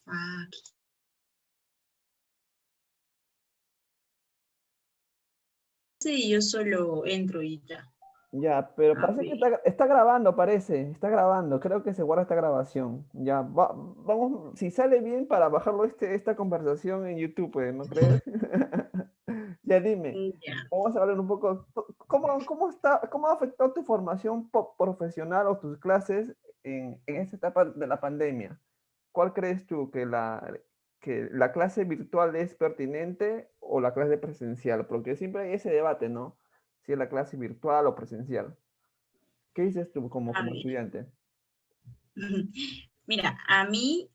Ah, sí, yo solo entro y ya. Ya, pero A parece que ver. está grabando, parece, está grabando, creo que se guarda esta grabación. Ya, vamos, si sale bien para bajarlo esta conversación en YouTube, pues, ¿no crees? Ya dime, Ya. vamos a hablar un poco, cómo afectó tu formación profesional o tus clases en esta etapa de la pandemia? ¿Cuál crees tú que la clase virtual es pertinente o la clase presencial? Porque siempre hay ese debate, ¿no? Si es la clase virtual o presencial. ¿Qué dices tú A como ver. estudiante? Mira, a mí,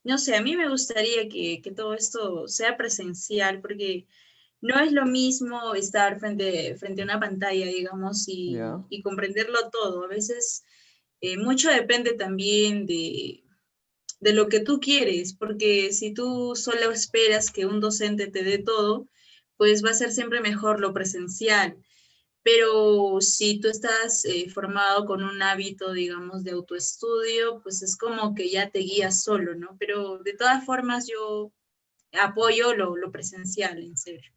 no sé, a mí me gustaría que todo esto sea presencial porque no es lo mismo estar frente a una pantalla, digamos, ¿Ya? y comprenderlo todo. A veces mucho depende también de lo que tú quieres, porque si tú solo esperas que un docente te dé todo, pues va a ser siempre mejor lo presencial. Pero si tú estás formado con un hábito, digamos, de autoestudio, pues es como que ya te guías solo, ¿no? Pero de todas formas yo apoyo lo presencial, en serio.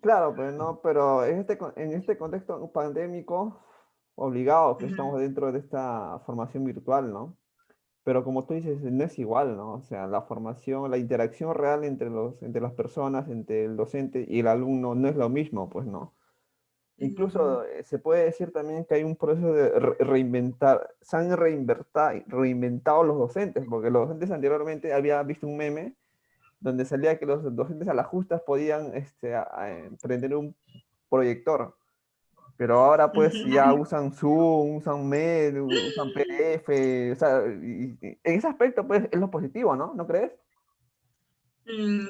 Claro, pues no, pero en este contexto pandémico, obligado que Ujú. estamos dentro de esta formación virtual, ¿no? Pero como tú dices, no es igual, ¿no? O sea, la formación, la interacción real entre las personas, entre el docente y el alumno no es lo mismo, pues no. Ujú. Incluso se puede decir también que hay un proceso de reinventar, se han reinventado los docentes, porque los docentes anteriormente había visto un meme donde salía que los docentes a las justas podían prender un proyector, pero ahora pues ya usan Zoom, usan Med, usan PDF, o sea, en ese aspecto pues es lo positivo, ¿no? ¿No crees?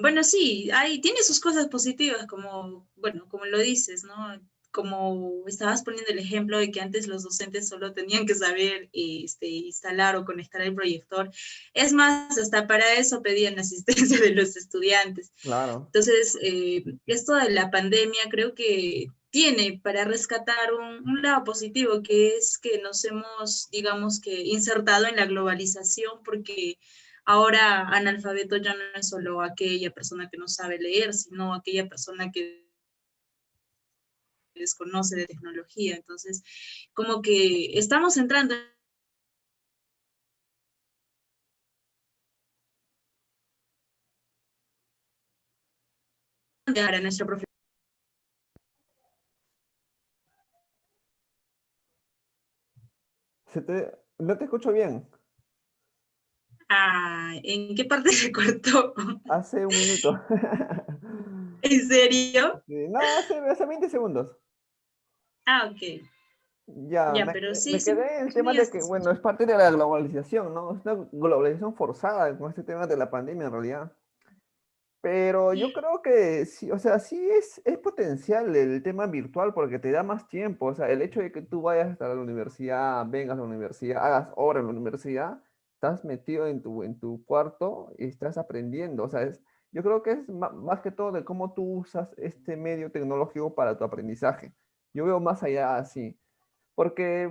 Bueno, sí, tiene sus cosas positivas, como, bueno, como lo dices, ¿no? Como estabas poniendo el ejemplo de que antes los docentes solo tenían que saber instalar o conectar el proyector. Es más, hasta para eso pedían asistencia de los estudiantes. Claro. Entonces, esto de la pandemia creo que tiene para rescatar un lado positivo, que es que nos hemos, digamos que, insertado en la globalización, porque ahora analfabeto ya no es solo aquella persona que no sabe leer, sino aquella persona que desconoce de tecnología. Entonces, como que estamos entrando a nuestra profesión. No te escucho bien. Ah, ¿en qué parte se cortó? Hace un minuto. ¿En serio? Sí, no, hace 20 segundos. Ah, ok. Ya, Ya, pero sí, me sí, quedé en el sí tema ya de te que, bueno, escucho. es parte de la globalización, ¿no? Es una globalización forzada con este tema de la pandemia en realidad. Pero yo creo que sí, o sea, sí es potencial el tema virtual porque te da más tiempo. O sea, el hecho de que tú vayas hasta la universidad, vengas a la universidad, hagas hora en la universidad, estás metido en tu cuarto y estás aprendiendo. O sea, yo creo que es más que todo de cómo tú usas este medio tecnológico para tu aprendizaje. Yo veo más allá así. Porque,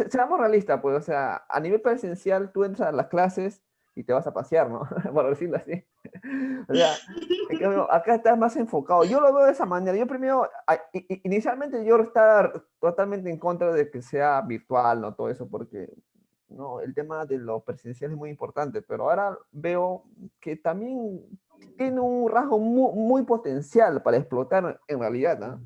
seamos realistas, pues, o sea, a nivel presencial tú entras a las clases y te vas a pasear, ¿no? Por decirlo así. O sea, en cambio, acá estás más enfocado. Yo lo veo de esa manera. Yo primero, inicialmente yo estaba totalmente en contra de que sea virtual, ¿no? Todo eso, porque no, el tema de lo presencial es muy importante, pero ahora veo que también tiene un rasgo muy potencial para explotar en realidad, ¿no?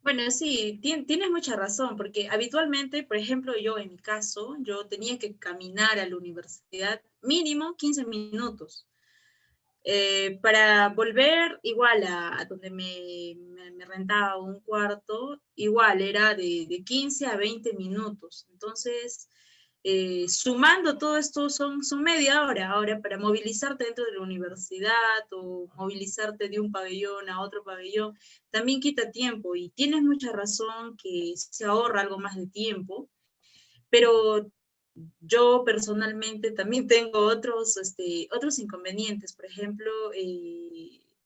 Bueno, sí, tienes mucha razón, porque habitualmente, por ejemplo, yo en mi caso, yo tenía que caminar a la universidad mínimo 15 minutos. Para volver igual a donde me rentaba un cuarto, igual era de 15 a 20 minutos. Entonces, sumando todo esto son media hora ahora para movilizarte dentro de la universidad o movilizarte de un pabellón a otro pabellón, también quita tiempo y tienes mucha razón que se ahorra algo más de tiempo, pero yo personalmente también tengo otros inconvenientes. Por ejemplo,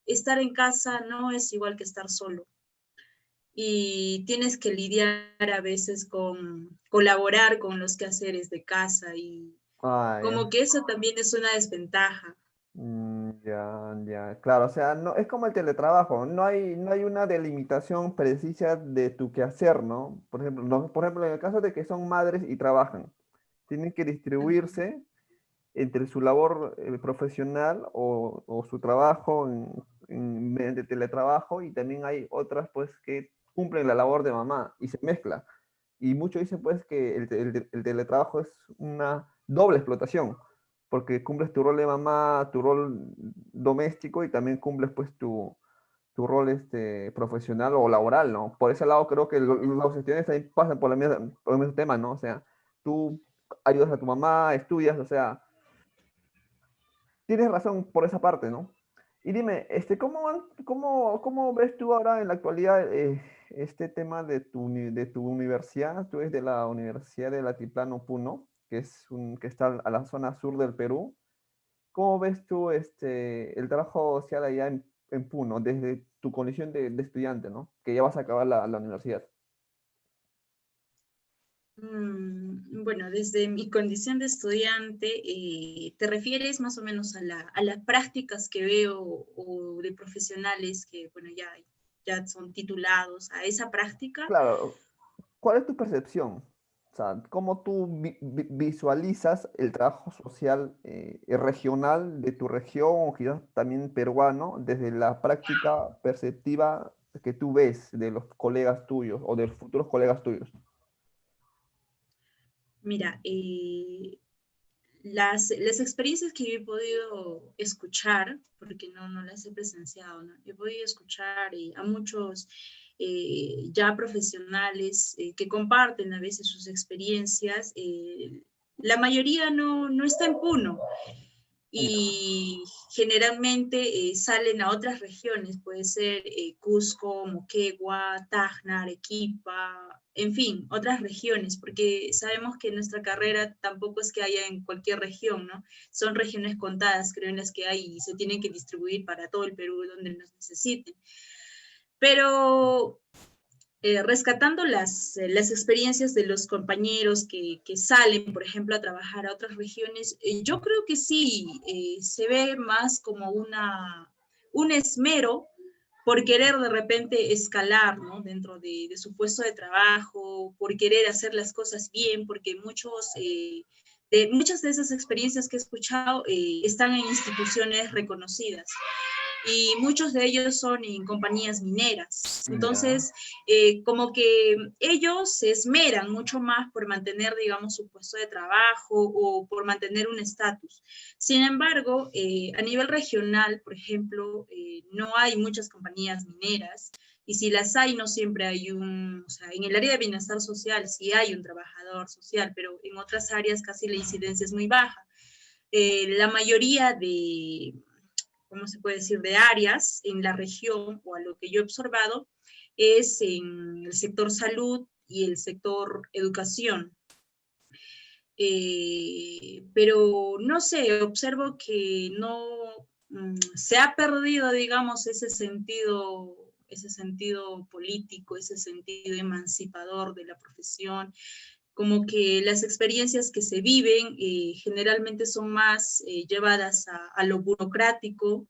estar en casa no es igual que estar solo. y tienes que lidiar a veces con colaborar con los quehaceres de casa y Ah, como ya. que eso también es una desventaja. Ya, ya, claro, o sea, no, es como el teletrabajo, no hay una delimitación precisa de tu quehacer, ¿no? Por ejemplo, por ejemplo, en el caso de que son madres y trabajan, tienen que Ujú. distribuirse entre su labor profesional o su trabajo mediante teletrabajo y también hay otras pues que cumplen la labor de mamá y se mezcla. Y muchos dicen pues que el teletrabajo es una doble explotación, porque cumples tu rol de mamá, tu rol doméstico y también cumples pues tu rol profesional o laboral, ¿no? Por ese lado creo que los estudiantes también pasan por el mismo tema, ¿no? O sea, tú ayudas a tu mamá, estudias, o sea, tienes razón por esa parte, ¿no? Y dime, ¿cómo ves tú ahora en la actualidad este tema de tu universidad? Tú eres de la Universidad del Altiplano Puno, que está a la zona sur del Perú. ¿Cómo ves tú el trabajo social allá en Puno, desde tu condición de estudiante, ¿no? Que ya vas a acabar la universidad. Bueno, desde mi condición de estudiante, ¿te refieres más o menos a a las prácticas que veo o de profesionales que, bueno, ya son titulados a esa práctica? Claro, ¿cuál es tu percepción? O sea, ¿cómo tú visualizas el trabajo social regional de tu región o quizás también peruano desde la práctica perceptiva que tú ves de los colegas tuyos o de los futuros colegas tuyos? Mira, las experiencias que yo he podido escuchar, porque no las he presenciado, ¿no? He podido escuchar a muchos ya profesionales que comparten a veces sus experiencias. La mayoría no está en Puno, Ya. y generalmente salen a otras regiones, puede ser Cusco, Moquegua, Tacna, Arequipa, en fin, otras regiones, porque sabemos que nuestra carrera tampoco es que haya en cualquier región, ¿no? Son regiones contadas, creo, en las que hay y se tienen que distribuir para todo el Perú donde nos necesiten. Pero rescatando las experiencias de los compañeros que salen, por ejemplo, a trabajar a otras regiones, yo creo que sí, se ve más como un esmero por querer de repente escalar, ¿no? Dentro de su puesto de trabajo, por querer hacer las cosas bien, porque muchas de esas experiencias que he escuchado están en instituciones reconocidas y muchos de ellos son en compañías mineras. Ya. Entonces, como que ellos se esmeran mucho más por mantener, digamos, su puesto de trabajo o por mantener un estatus. Sin embargo, a nivel regional, por ejemplo, no hay muchas compañías mineras y si las hay, no siempre hay o sea, en el área de bienestar social sí hay un trabajador social, pero en otras áreas casi la incidencia es muy baja. La mayoría ¿cómo se puede decir?, de áreas en la región o a lo que yo he observado es en el sector salud y el sector educación. Pero no sé, observo que no se ha perdido, digamos, ese sentido político, ese sentido emancipador de la profesión, como que las experiencias que se viven generalmente son más llevadas a lo burocrático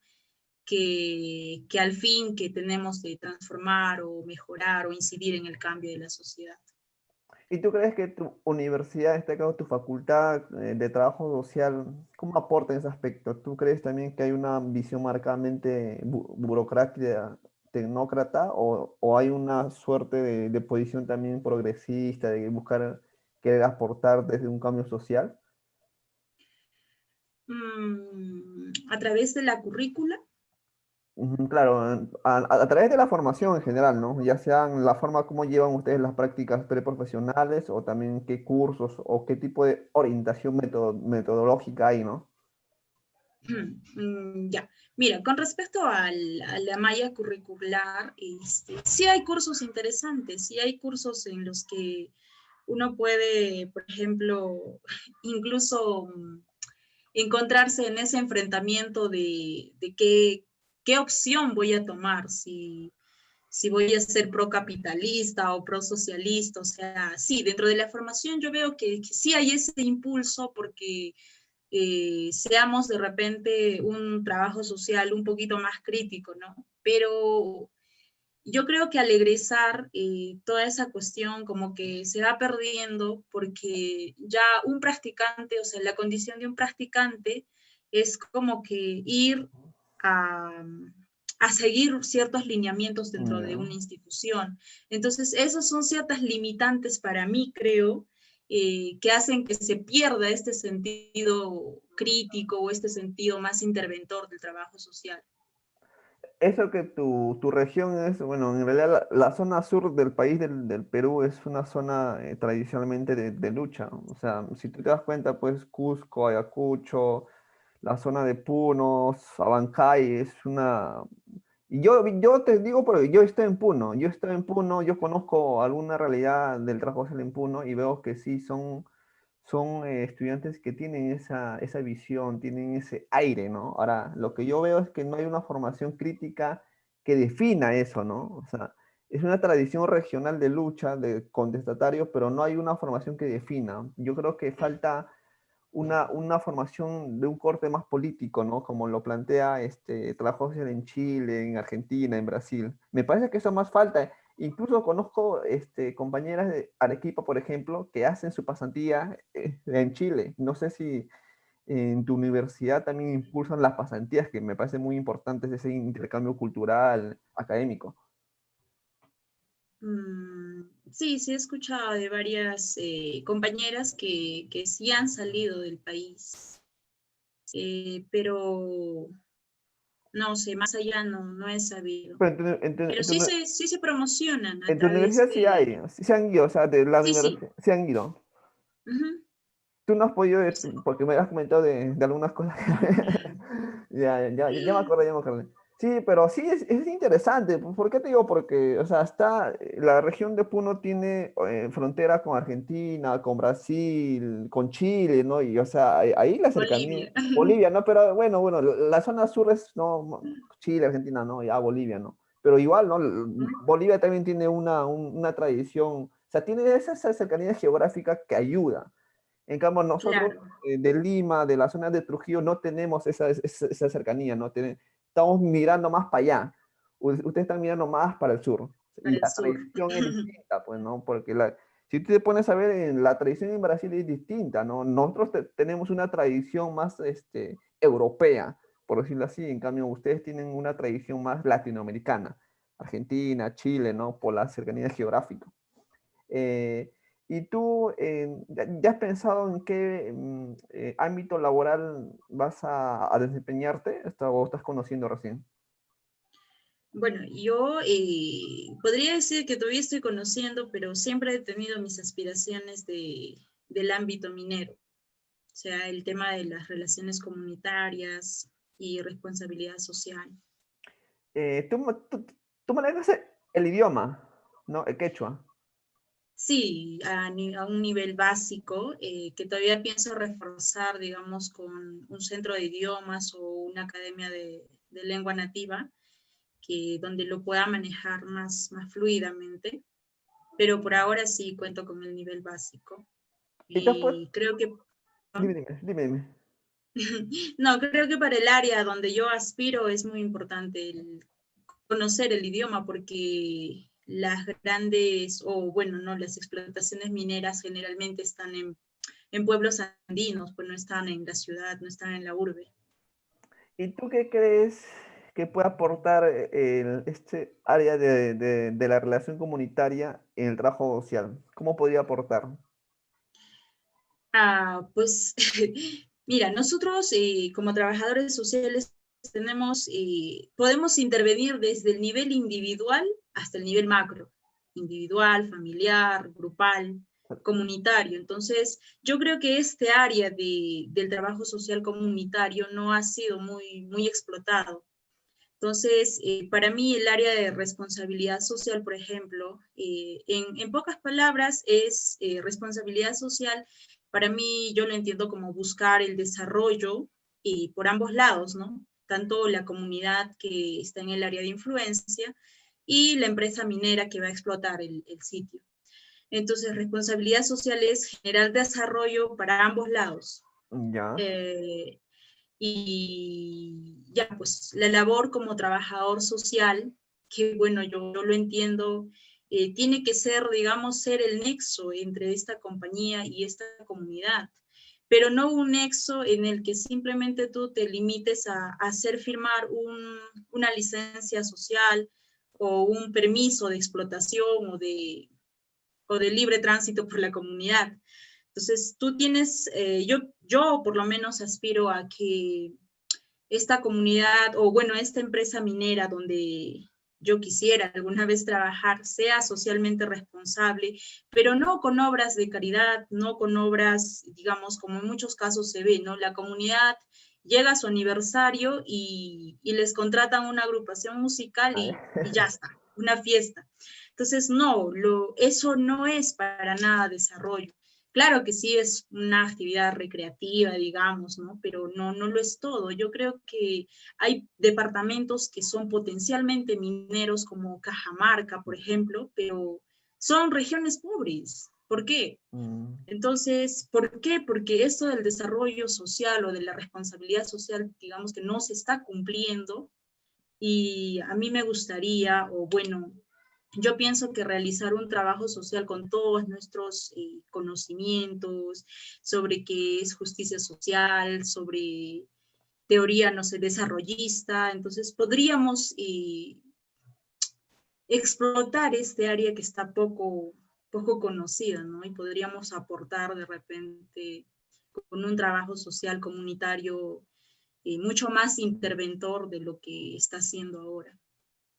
que al fin que tenemos de transformar o mejorar o incidir en el cambio de la sociedad. ¿Y tú crees que tu universidad, en este caso tu facultad de trabajo social, cómo aporta en ese aspecto? ¿Tú crees también que hay una visión marcadamente burocrática, tecnócrata, o hay una suerte de posición también progresista, de buscar querer aportar desde un cambio social? A través de la currícula. Ujú, claro, a través de la formación en general, ¿no? Ya sean la forma como llevan ustedes las prácticas preprofesionales o también qué cursos o qué tipo de orientación metodológica hay, ¿no? Ya, mira, con respecto a la malla curricular, sí hay cursos interesantes, sí hay cursos en los que uno puede, por ejemplo, incluso encontrarse en ese enfrentamiento de qué opción voy a tomar, si voy a ser procapitalista o prosocialista. O sea, sí, dentro de la formación yo veo que sí hay ese impulso porque seamos de repente un trabajo social un poquito más crítico, ¿no? Pero yo creo que al egresar, toda esa cuestión como que se va perdiendo porque ya un practicante, o sea, la condición de un practicante es como que ir a, a seguir ciertos lineamientos dentro de Ya. una institución. Entonces, esas son ciertas limitantes para mí, creo, que hacen que se pierda este sentido crítico o este sentido más interventor del trabajo social. Eso que tu región es, bueno, en realidad la zona sur del país del Perú es una zona tradicionalmente de lucha. O sea, si tú te das cuenta, pues Cusco, Ayacucho, la zona de Puno, Abancay, es una... Y yo te digo porque yo estoy en Puno, yo conozco alguna realidad del trabajo social en Puno y veo que sí son estudiantes que tienen esa visión, tienen ese aire, ¿no? Ahora, lo que yo veo es que no hay una formación crítica que defina eso, ¿no? O sea, es una tradición regional de lucha, de contestatario, pero no hay una formación que defina. Yo creo que falta una formación de un corte más político, ¿no? Como lo plantea Trabajo Social en Chile, en Argentina, en Brasil. Me parece que eso más falta. Incluso conozco compañeras de Arequipa, por ejemplo, que hacen su pasantía en Chile. No sé si en tu universidad también impulsan las pasantías, que me parece muy importante ese intercambio cultural, académico. Sí, sí he escuchado de varias compañeras que sí han salido del país, pero no sé, más allá no he sabido. Pero Pero sí se promocionan a en tu través universidad sí hay, de... sí se han ido, o sea, de la Sí, sí. universidad, se han ido. Ujú. Tú no has podido ir, Sí. porque me has comentado de algunas cosas. Ya me acordé, ya me acordé. Sí, pero sí es interesante. ¿Por qué te digo? Porque, o sea, la región de Puno tiene frontera con Argentina, con Brasil, con Chile, ¿no? Y, o sea, ahí la cercanía. Bolivia. Bolivia, ¿no? Pero bueno, la zona sur es, no, Chile, Argentina, ¿no? Ya Bolivia, ¿no? Pero igual, ¿no? Bolivia también tiene una tradición, o sea, tiene esa cercanía geográfica que ayuda. En cambio, nosotros Claro, de Lima, de la zona de Trujillo, no tenemos esa cercanía, ¿no? Estamos mirando más para allá. Ustedes están mirando más para el sur. Y para el la sur. tradición es distinta, pues, ¿no? Porque si tú te pones a ver, la tradición en Brasil es distinta, ¿no? Nosotros tenemos una tradición más europea, por decirlo así. En cambio, ustedes tienen una tradición más latinoamericana. Argentina, Chile, ¿no? Por la cercanía geográfica. Eh, ¿Y tú ya has pensado en qué ámbito laboral vas a desempeñarte? ¿O estás conociendo recién? Bueno, yo podría decir que todavía estoy conociendo, pero siempre he tenido mis aspiraciones del ámbito minero, o sea, el tema de las relaciones comunitarias y responsabilidad social. Tú manejas el idioma, ¿no? El quechua. Sí, a un nivel básico, que todavía pienso reforzar, digamos, con un centro de idiomas o una academia de lengua nativa, donde lo pueda manejar más fluidamente, pero por ahora sí cuento con el nivel básico. ¿Y te has puesto? Y creo que, ¿no? Dime. No, creo que para el área donde yo aspiro es muy importante el conocer el idioma porque las grandes, o bueno, no, las explotaciones mineras generalmente están en pueblos andinos, pues no están en la ciudad, no están en la urbe. ¿Y tú qué crees que puede aportar este área de la relación comunitaria en el trabajo social? ¿Cómo podría aportar? Pues mira, nosotros como trabajadores sociales podemos intervenir desde el nivel individual hasta el nivel macro, individual, familiar, grupal, comunitario. Entonces, yo creo que este área del trabajo social comunitario no ha sido muy explotado. Entonces, para mí el área de responsabilidad social, por ejemplo, en pocas palabras, es responsabilidad social. Para mí, yo lo entiendo como buscar el desarrollo por ambos lados, ¿no? Tanto la comunidad que está en el área de influencia y la empresa minera que va a explotar el sitio. Entonces, responsabilidad social es generar desarrollo para ambos lados. Ya. Y ya, pues la labor como trabajador social, que bueno, yo lo entiendo, tiene que ser, digamos, ser el nexo entre esta compañía y esta comunidad, pero no un nexo en el que simplemente tú te limites a hacer firmar una licencia social o un permiso de explotación o de libre tránsito por la comunidad. Entonces, tú tienes, yo por lo menos aspiro a que esta comunidad, o bueno, esta empresa minera donde yo quisiera alguna vez trabajar, sea socialmente responsable, pero no con obras de caridad, no con obras, digamos, como en muchos casos se ve, ¿no? La comunidad llega a su aniversario y les contratan una agrupación musical y ya está, una fiesta. Entonces, no, eso no es para nada desarrollo. Claro que sí es una actividad recreativa, digamos, ¿no? Pero no lo es todo. Yo creo que hay departamentos que son potencialmente mineros como Cajamarca, por ejemplo, pero son regiones pobres. ¿Por qué? Mm. Entonces, ¿por qué? Porque esto del desarrollo social o de la responsabilidad social, digamos que no se está cumpliendo y a mí me gustaría, o bueno, yo pienso que realizar un trabajo social con todos nuestros conocimientos sobre qué es justicia social, sobre teoría, no sé, desarrollista, entonces podríamos explotar este área que está poco conocida, ¿no? Y podríamos aportar de repente con un trabajo social comunitario mucho más interventor de lo que está haciendo ahora.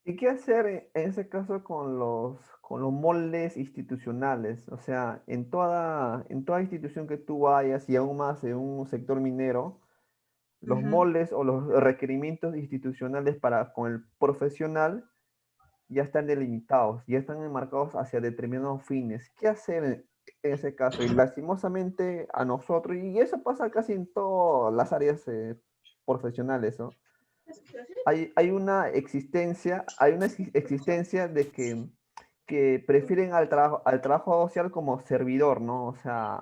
¿Y qué hacer en ese caso con los moldes institucionales? O sea, en toda institución que tú vayas y aún más en un sector minero, los Ujú. moldes o los requerimientos institucionales para con el profesional ya están delimitados, ya están enmarcados hacia determinados fines. ¿Qué hacer en ese caso? Y lastimosamente a nosotros, y eso pasa casi en todas las áreas profesionales, ¿no? Hay una existencia de que prefieren al trabajo social como servidor, ¿no? O sea,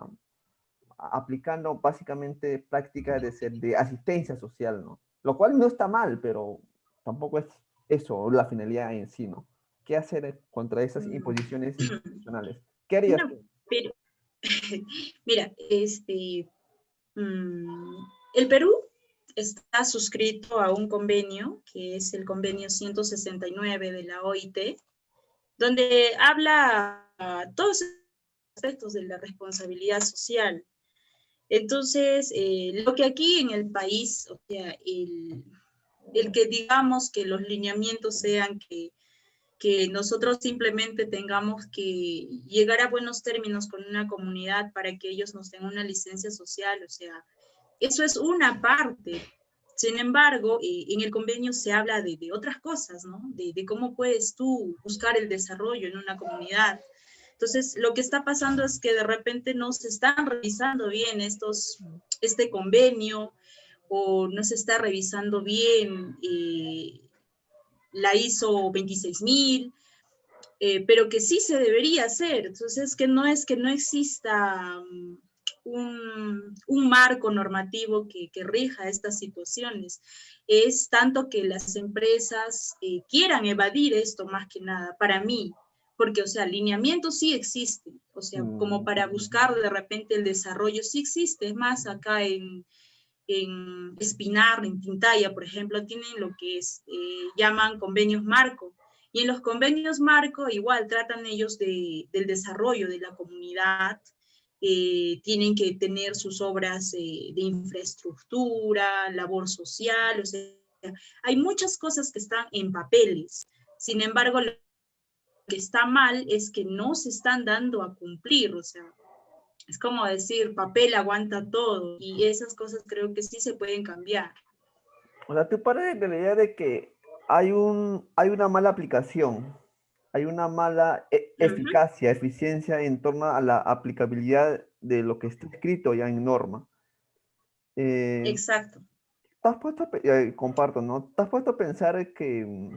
aplicando básicamente prácticas de asistencia social, ¿no? Lo cual no está mal, pero tampoco es eso la finalidad en sí, ¿no? ¿Qué hacer contra esas imposiciones institucionales? ¿Qué harías No, tú? pero mira, el Perú está suscrito a un convenio, que es el convenio 169 de la OIT, donde habla todos los aspectos de la responsabilidad social. Entonces, lo que aquí en el país, o sea, el que digamos que los lineamientos sean que nosotros simplemente tengamos que llegar a buenos términos con una comunidad para que ellos nos den una licencia social, o sea, eso es una parte. Sin embargo, en el convenio se habla de otras cosas, ¿no? De cómo puedes tú buscar el desarrollo en una comunidad. Entonces, lo que está pasando es que de repente no se están revisando bien este convenio o no se está revisando bien la ISO 26000, pero que sí se debería hacer. Entonces, que no exista un marco normativo que rija estas situaciones. Es tanto que las empresas quieran evadir esto más que nada, para mí, porque, o sea, alineamiento sí existe, o sea, como Mm, para buscar de repente el desarrollo sí existe, es más, acá en Espinar, en Tintaya, por ejemplo, tienen lo que llaman convenios marco. Y en los convenios marco igual tratan ellos del desarrollo de la comunidad, tienen que tener sus obras de infraestructura, labor social, o sea, hay muchas cosas que están en papeles. Sin embargo, lo que está mal es que no se están dando a cumplir, o sea, es como decir, papel aguanta todo y esas cosas creo que sí se pueden cambiar. o sea, tú partes de la idea de que hay una mala aplicación, hay una mala Uh -huh. eficacia, eficiencia en torno a la aplicabilidad de lo que está escrito ya en norma. Eh, Exacto. comparto, ¿no? ¿Te has puesto a pensar que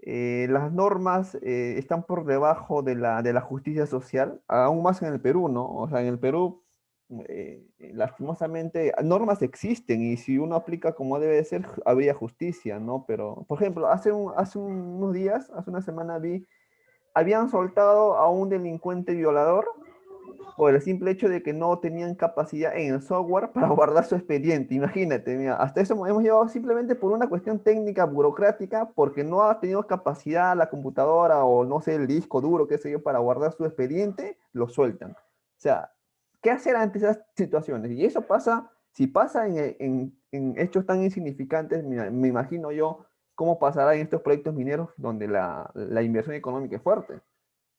las normas están por debajo de la justicia social, aún más en el Perú, ¿no? O sea, en el Perú, lastimosamente, normas existen y si uno aplica como debe de ser, habría justicia, ¿no? Pero, por ejemplo, unos días, hace una semana vi, habían soltado a un delincuente violador por el simple hecho de que no tenían capacidad en el software para guardar su expediente. Imagínate, mira, hasta eso hemos llegado simplemente por una cuestión técnica, burocrática, porque no ha tenido capacidad la computadora o no sé, el disco duro, qué sé yo, para guardar su expediente, lo sueltan. O sea, ¿qué hacer ante esas situaciones? Y eso pasa, si pasa en hechos tan insignificantes, me imagino yo cómo pasará en estos proyectos mineros donde la inversión económica es fuerte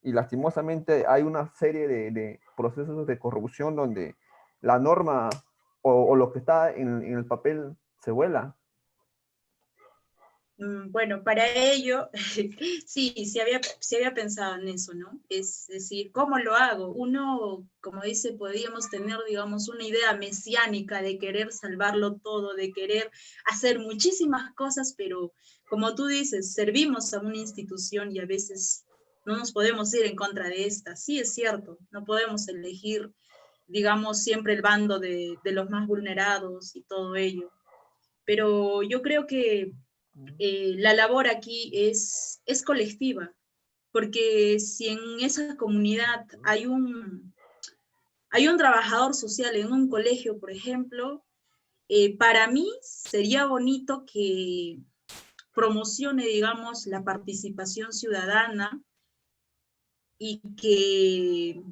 y lastimosamente hay una serie de procesos de corrupción donde la norma o lo que está en el papel se vuela. Bueno, para ello, sí, sí había pensado en eso, ¿no? Es decir, ¿cómo lo hago? Uno, como dice, podríamos tener, digamos, una idea mesiánica de querer salvarlo todo, de querer hacer muchísimas cosas, pero como tú dices, servimos a una institución y a veces no nos podemos ir en contra de esta. Sí, es cierto, no podemos elegir, digamos, siempre el bando de los más vulnerados y todo ello. Pero yo creo que la labor aquí es colectiva, porque si en esa comunidad hay un trabajador social en un colegio, por ejemplo, para mí sería bonito que promocione, digamos, la participación ciudadana y que,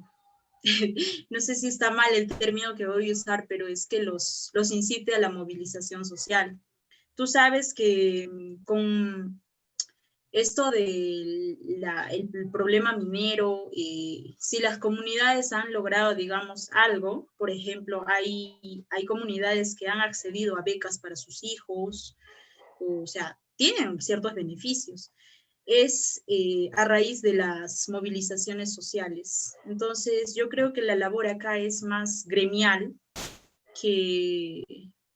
no sé si está mal el término que voy a usar, pero es que los incite a la movilización social. Tú sabes que con esto del el problema minero, si las comunidades han logrado, digamos, algo, por ejemplo, hay comunidades que han accedido a becas para sus hijos, o sea, tienen ciertos beneficios, es a raíz de las movilizaciones sociales. Entonces, yo creo que la labor acá es más gremial, que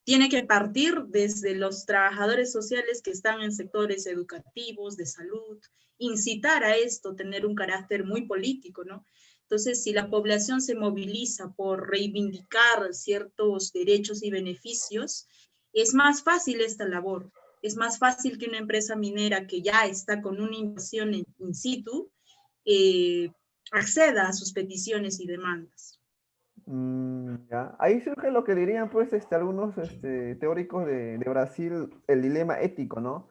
tiene que partir desde los trabajadores sociales que están en sectores educativos, de salud, incitar a esto, tener un carácter muy político, ¿no? Entonces, si la población se moviliza por reivindicar ciertos derechos y beneficios, es más fácil esta labor. Es más fácil que una empresa minera que ya está con una inversión in situ eh, acceda a sus peticiones y demandas. Ya. Ahí surge lo que dirían pues algunos teóricos de Brasil, el dilema ético, ¿no?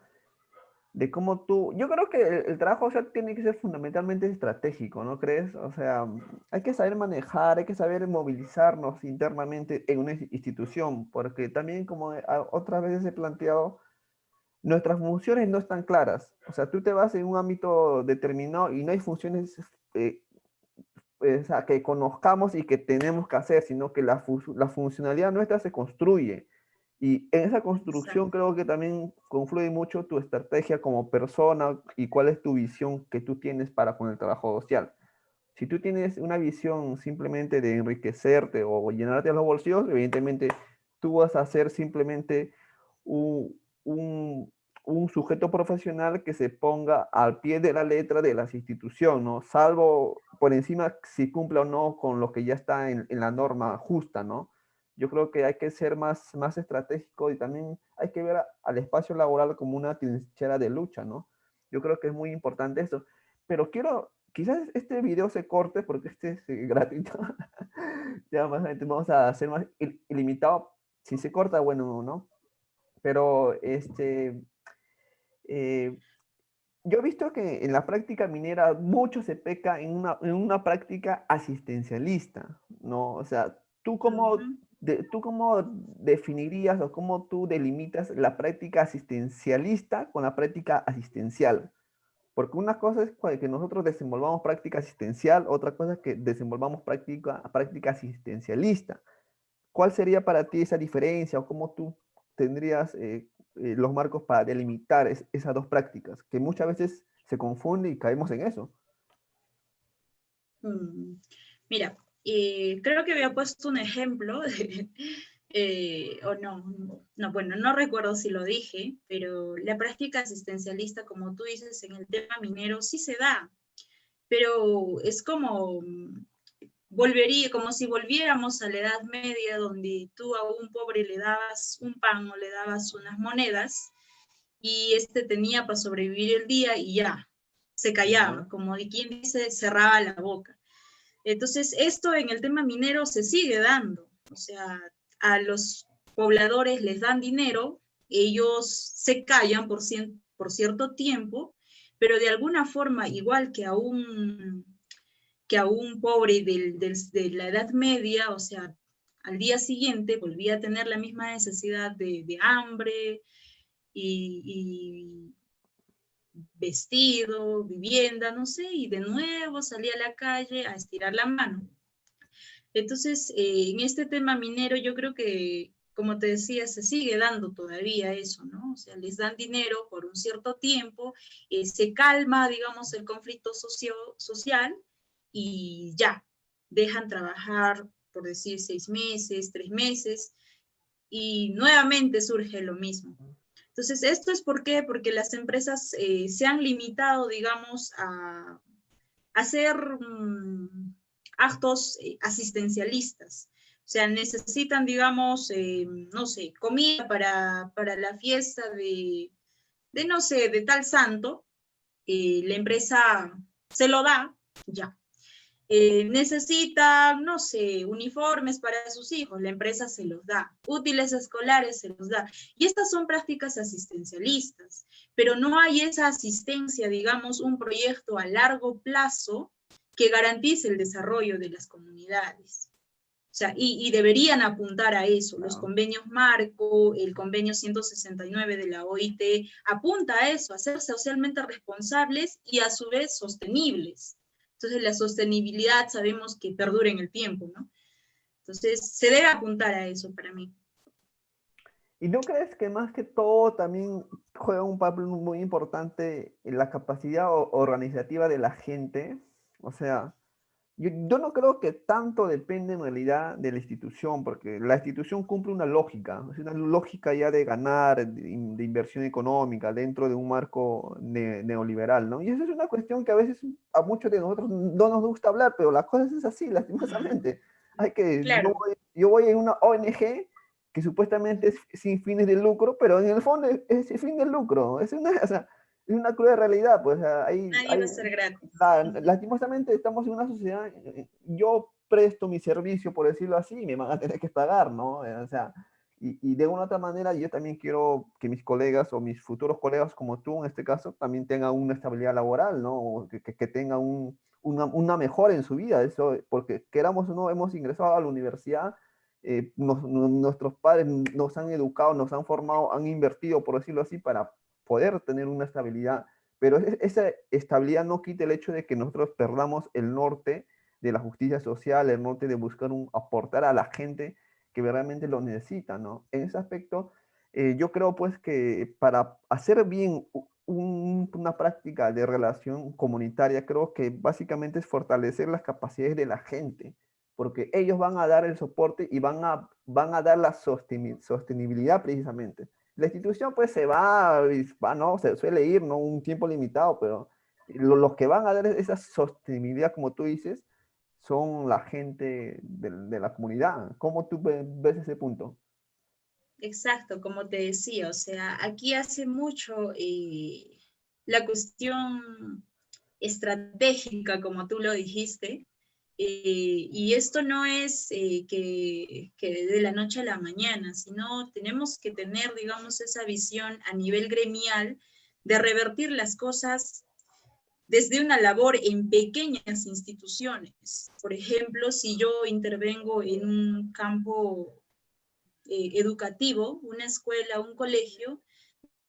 De cómo tú, yo creo que el trabajo social tiene que ser fundamentalmente estratégico, ¿no crees? O sea, hay que saber manejar, hay que saber movilizarnos internamente en una institución, porque también como otras veces he planteado, nuestras funciones no están claras. O sea, tú te vas en un ámbito determinado y no hay funciones eh, o sea, que conozcamos y que tenemos que hacer, sino que la funcionalidad nuestra se construye. Y en esa construcción Exacto. creo que también confluye mucho tu estrategia como persona y cuál es tu visión que tú tienes para con el trabajo social. Si tú tienes una visión simplemente de enriquecerte o llenarte los bolsillos, evidentemente tú vas a ser simplemente un, un, un sujeto profesional que se ponga al pie de la letra de las instituciones, ¿no? Salvo por encima si cumple o no con lo que ya está en la norma justa, ¿no? Yo creo que hay que ser más estratégico y también hay que ver al espacio laboral como una trinchera de lucha, ¿no? Yo creo que es muy importante eso. Pero quizás este video se corte porque este es gratuito. Ya más adelante vamos a hacer más ilimitado. Si se corta, bueno, ¿no? Pero eh, yo he visto que en la práctica minera mucho se peca en una práctica asistencialista, ¿no? O sea, Ujú. ¿tú cómo definirías o cómo tú delimitas la práctica asistencialista con la práctica asistencial? Porque una cosa es que nosotros desenvolvamos práctica asistencial, otra cosa es que desenvolvamos práctica asistencialista. ¿Cuál sería para ti esa diferencia o cómo tú tendrías los marcos para delimitar esas dos prácticas? Que muchas veces se confunde y caemos en eso. Mm, Mira, creo que había puesto un ejemplo o no, no, bueno, no recuerdo si lo dije, pero la práctica asistencialista, como tú dices, en el tema minero sí se da, pero es como volvería, como si volviéramos a la Edad Media, donde tú a un pobre le dabas un pan o le dabas unas monedas y este tenía para sobrevivir el día y ya, se callaba, ¿Ya? como de quien dice, cerraba la boca. Entonces, esto en el tema minero se sigue dando, o sea, a los pobladores les dan dinero, ellos se callan por cierto tiempo, pero de alguna forma, igual que a un pobre de la Edad Media, o sea, al día siguiente volvía a tener la misma necesidad de hambre y vestido, vivienda, no sé, y de nuevo salía a la calle a estirar la mano. Entonces, en este tema minero yo creo que, como te decía, se sigue dando todavía eso, ¿no? O sea, les dan dinero por un cierto tiempo, se calma, digamos, el conflicto social y ya, dejan trabajar, por decir, 6 meses, 3 meses, y nuevamente surge lo mismo. Entonces, ¿esto es por qué? Porque las empresas se han limitado, digamos, a hacer actos asistencialistas. O sea, necesitan, digamos, no sé, comida para la fiesta no sé, de tal santo, la empresa se lo da, ya. Necesitan, no sé, uniformes para sus hijos, la empresa se los da, útiles escolares se los da. Y estas son prácticas asistencialistas, pero no hay esa asistencia, digamos, un proyecto a largo plazo que garantice el desarrollo de las comunidades. O sea, y deberían apuntar a eso. Los Ah. convenios marco, el convenio 169 de la OIT, apunta a eso, a ser socialmente responsables y a su vez sostenibles. Entonces, la sostenibilidad sabemos que perdura en el tiempo, ¿no? Entonces, se debe apuntar a eso para mí. ¿Y no crees que más que todo también juega un papel muy importante en la capacidad organizativa de la gente? O sea, yo no creo que tanto depende en realidad de la institución, porque la institución cumple una lógica, es una lógica ya de ganar, de inversión económica dentro de un marco neoliberal, ¿no? Y eso es una cuestión que a veces a muchos de nosotros no nos gusta hablar, pero la cosa es así, lastimosamente. Hay que, Claro, yo voy en una ONG que supuestamente es sin fines de lucro, pero en el fondo es sin fin de lucro, es una, o sea, es una cruda realidad, pues nadie va a ser gratis. lastimosamente estamos en una sociedad, yo presto mi servicio, por decirlo así, y me van a tener que pagar, ¿no? O sea, y de una u otra manera yo también quiero que mis colegas o mis futuros colegas como tú en este caso también tengan una estabilidad laboral, ¿no? O que tengan una mejora en su vida, eso, porque queramos o no, hemos ingresado a la universidad, nuestros padres nos han educado, nos han formado, han invertido, por decirlo así, para poder tener una estabilidad, pero esa estabilidad no quita el hecho de que nosotros perdamos el norte de la justicia social, el norte de buscar aportar a la gente que realmente lo necesita, ¿no? En ese aspecto, yo creo pues que para hacer bien una práctica de relación comunitaria, creo que básicamente es fortalecer las capacidades de la gente, porque ellos van a dar el soporte y van a dar la sostenibilidad precisamente. La institución pues se va, ¿no? Se suele ir, ¿no? Un tiempo limitado, pero los que van a dar esa sostenibilidad, como tú dices, son la gente de la comunidad. ¿Cómo tú ves ese punto? Exacto, como te decía, o sea, aquí hace mucho la cuestión estratégica, como tú lo dijiste, y esto no es que de la noche a la mañana, sino tenemos que tener, digamos, esa visión a nivel gremial de revertir las cosas desde una labor en pequeñas instituciones. Por ejemplo, si yo intervengo en un campo educativo, una escuela, un colegio,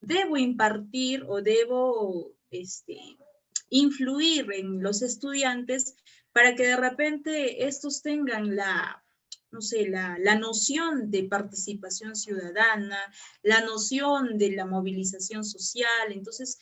debo impartir o debo influir en los estudiantes para que de repente estos tengan no sé, la noción de participación ciudadana, la noción de la movilización social. Entonces,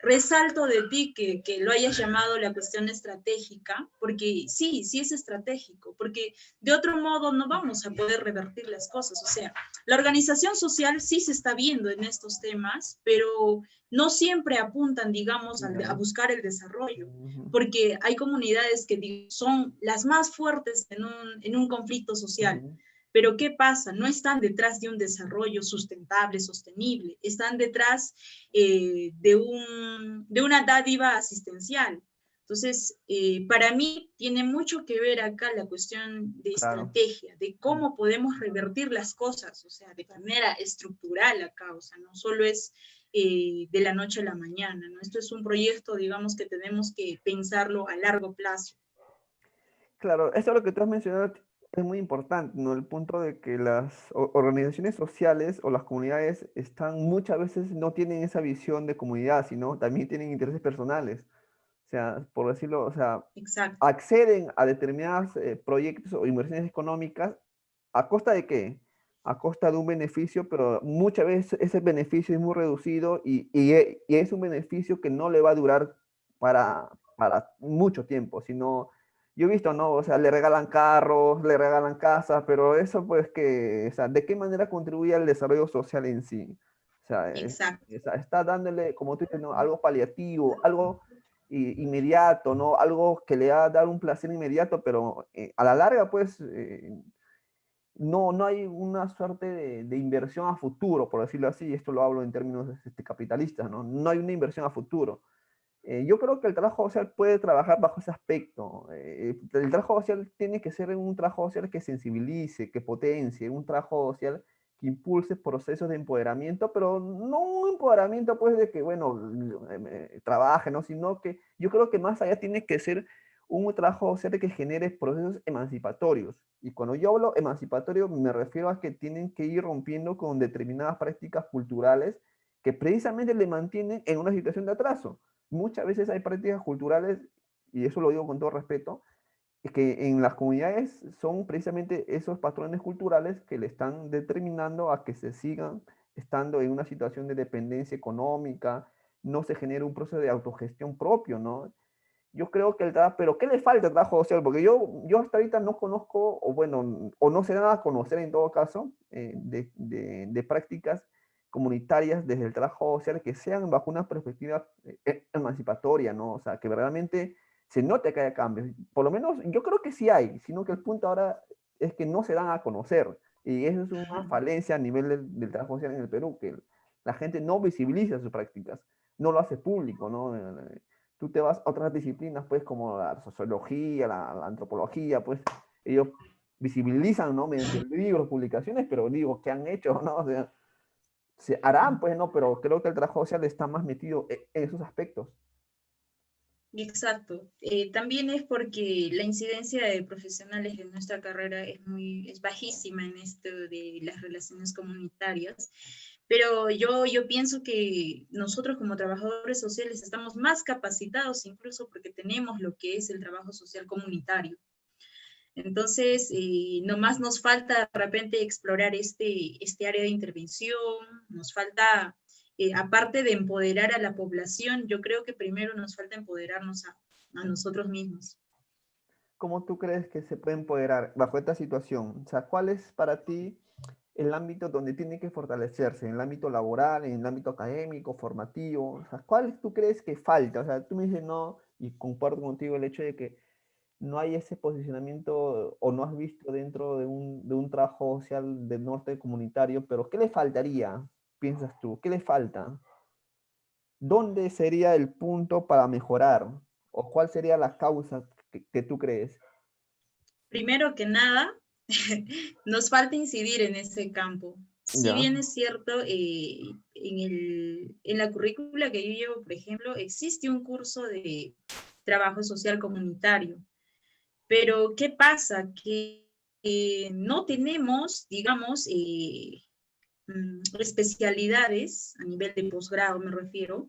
resalto de ti que lo hayas llamado la cuestión estratégica, porque sí, sí es estratégico, porque de otro modo no vamos a poder revertir las cosas. O sea, la organización social sí se está viendo en estos temas, pero no siempre apuntan, digamos, a buscar el desarrollo, porque hay comunidades que son las más fuertes en un conflicto social. Pero ¿qué pasa? No están detrás de un desarrollo sustentable, sostenible, están detrás de una dádiva asistencial. Entonces, para mí tiene mucho que ver acá la cuestión de estrategia, de cómo podemos revertir las cosas, o sea, de manera estructural acá, o sea, no solo es de la noche a la mañana, ¿no? Esto es un proyecto, digamos, que tenemos que pensarlo a largo plazo. Claro, eso es lo que tú has mencionado es muy importante, ¿no? El punto de que las organizaciones sociales o las comunidades están muchas veces no tienen esa visión de comunidad, sino también tienen intereses personales. O sea, por decirlo, o sea, Exacto. acceden a determinados proyectos o inversiones económicas ¿a costa de qué? A costa de un beneficio, pero muchas veces ese beneficio es muy reducido y es un beneficio que no le va a durar para mucho tiempo, sino, yo he visto, ¿no? O sea, le regalan carros, le regalan casas, pero eso pues que, o sea, ¿de qué manera contribuye al desarrollo social en sí? O sea, Exacto. está dándole, como tú dices, ¿no? Algo paliativo, algo inmediato, ¿no? Algo que le va a dar un placer inmediato, pero a la larga, pues, no hay una suerte de inversión a futuro, por decirlo así, esto lo hablo en términos capitalistas, ¿no? No hay una inversión a futuro. Yo creo que el trabajo social puede trabajar bajo ese aspecto. El trabajo social tiene que ser un trabajo social que sensibilice, que potencie, un trabajo social que impulse procesos de empoderamiento, pero no un empoderamiento pues de que, bueno, trabaje, ¿no? Sino que yo creo que más allá tiene que ser un trabajo social que genere procesos emancipatorios. Y cuando yo hablo emancipatorio me refiero a que tienen que ir rompiendo con determinadas prácticas culturales que precisamente le mantienen en una situación de atraso. Muchas veces hay prácticas culturales, y eso lo digo con todo respeto, que en las comunidades son precisamente esos patrones culturales que le están determinando a que se sigan estando en una situación de dependencia económica, no se genera un proceso de autogestión propio, ¿no? Yo creo que el trabajo, pero ¿qué le falta al trabajo social? Porque yo hasta ahorita no conozco, o bueno, o no sé nada a conocer en todo caso, de prácticas comunitarias desde el trabajo social que sean bajo una perspectiva emancipatoria, ¿no? O sea, que realmente se note que haya cambios. Por lo menos yo creo que sí hay, sino que el punto ahora es que no se dan a conocer. Y eso es una falencia a nivel del trabajo social en el Perú, que la gente no visibiliza sus prácticas, no lo hace público, ¿no? Tú te vas a otras disciplinas, pues, como la sociología, la antropología, pues, ellos visibilizan, ¿no? Mediante libros, publicaciones, pero digo, ¿qué han hecho, no? O sea, se harán, pues, ¿no? Pero creo que el trabajo social está más metido en esos aspectos. Exacto. También es porque la incidencia de profesionales en nuestra carrera es bajísima en esto de las relaciones comunitarias, pero yo pienso que nosotros como trabajadores sociales estamos más capacitados incluso porque tenemos lo que es el trabajo social comunitario. Entonces, nomás nos falta de repente explorar este área de intervención, nos falta, aparte de empoderar a la población, yo creo que primero nos falta empoderarnos a nosotros mismos. ¿Cómo tú crees que se puede empoderar bajo esta situación? O sea, ¿cuál es para ti el ámbito donde tiene que fortalecerse? ¿En el ámbito laboral, en el ámbito académico, formativo? O sea, ¿cuál tú crees que falta? O sea, tú me dices no, y comparto contigo el hecho de que no hay ese posicionamiento o no has visto dentro de un trabajo social del norte comunitario, pero ¿qué le faltaría, piensas tú? ¿Qué le falta? ¿Dónde sería el punto para mejorar? ¿O cuál sería la causa que tú crees? Primero que nada, nos falta incidir en ese campo. Si Ya, bien es cierto, en la currícula que yo llevo, por ejemplo, existe un curso de trabajo social comunitario. Pero, ¿qué pasa? Que no tenemos, digamos, especialidades a nivel de posgrado, me refiero,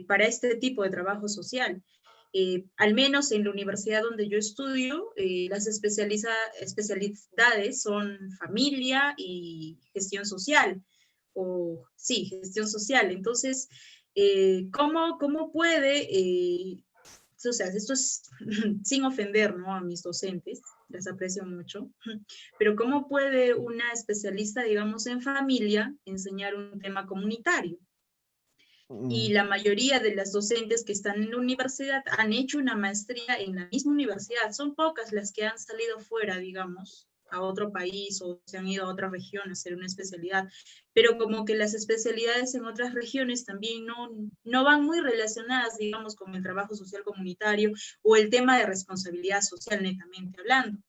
para este tipo de trabajo social. Al menos en la universidad donde yo estudio, las especialidades son familia y gestión social, o sí, gestión social. Entonces, ¿Cómo puede, o sea, esto es sin ofender, ¿no?, a mis docentes, les aprecio mucho, pero cómo puede una especialista, digamos, en familia enseñar un tema comunitario? Y Mm, la mayoría de las docentes que están en la universidad han hecho una maestría en la misma universidad. Son pocas las que han salido fuera, digamos, a otro país o se han ido a otra región a hacer una especialidad. Pero como que las especialidades en otras regiones también no van muy relacionadas, digamos, con el trabajo social comunitario o el tema de responsabilidad social, netamente hablando.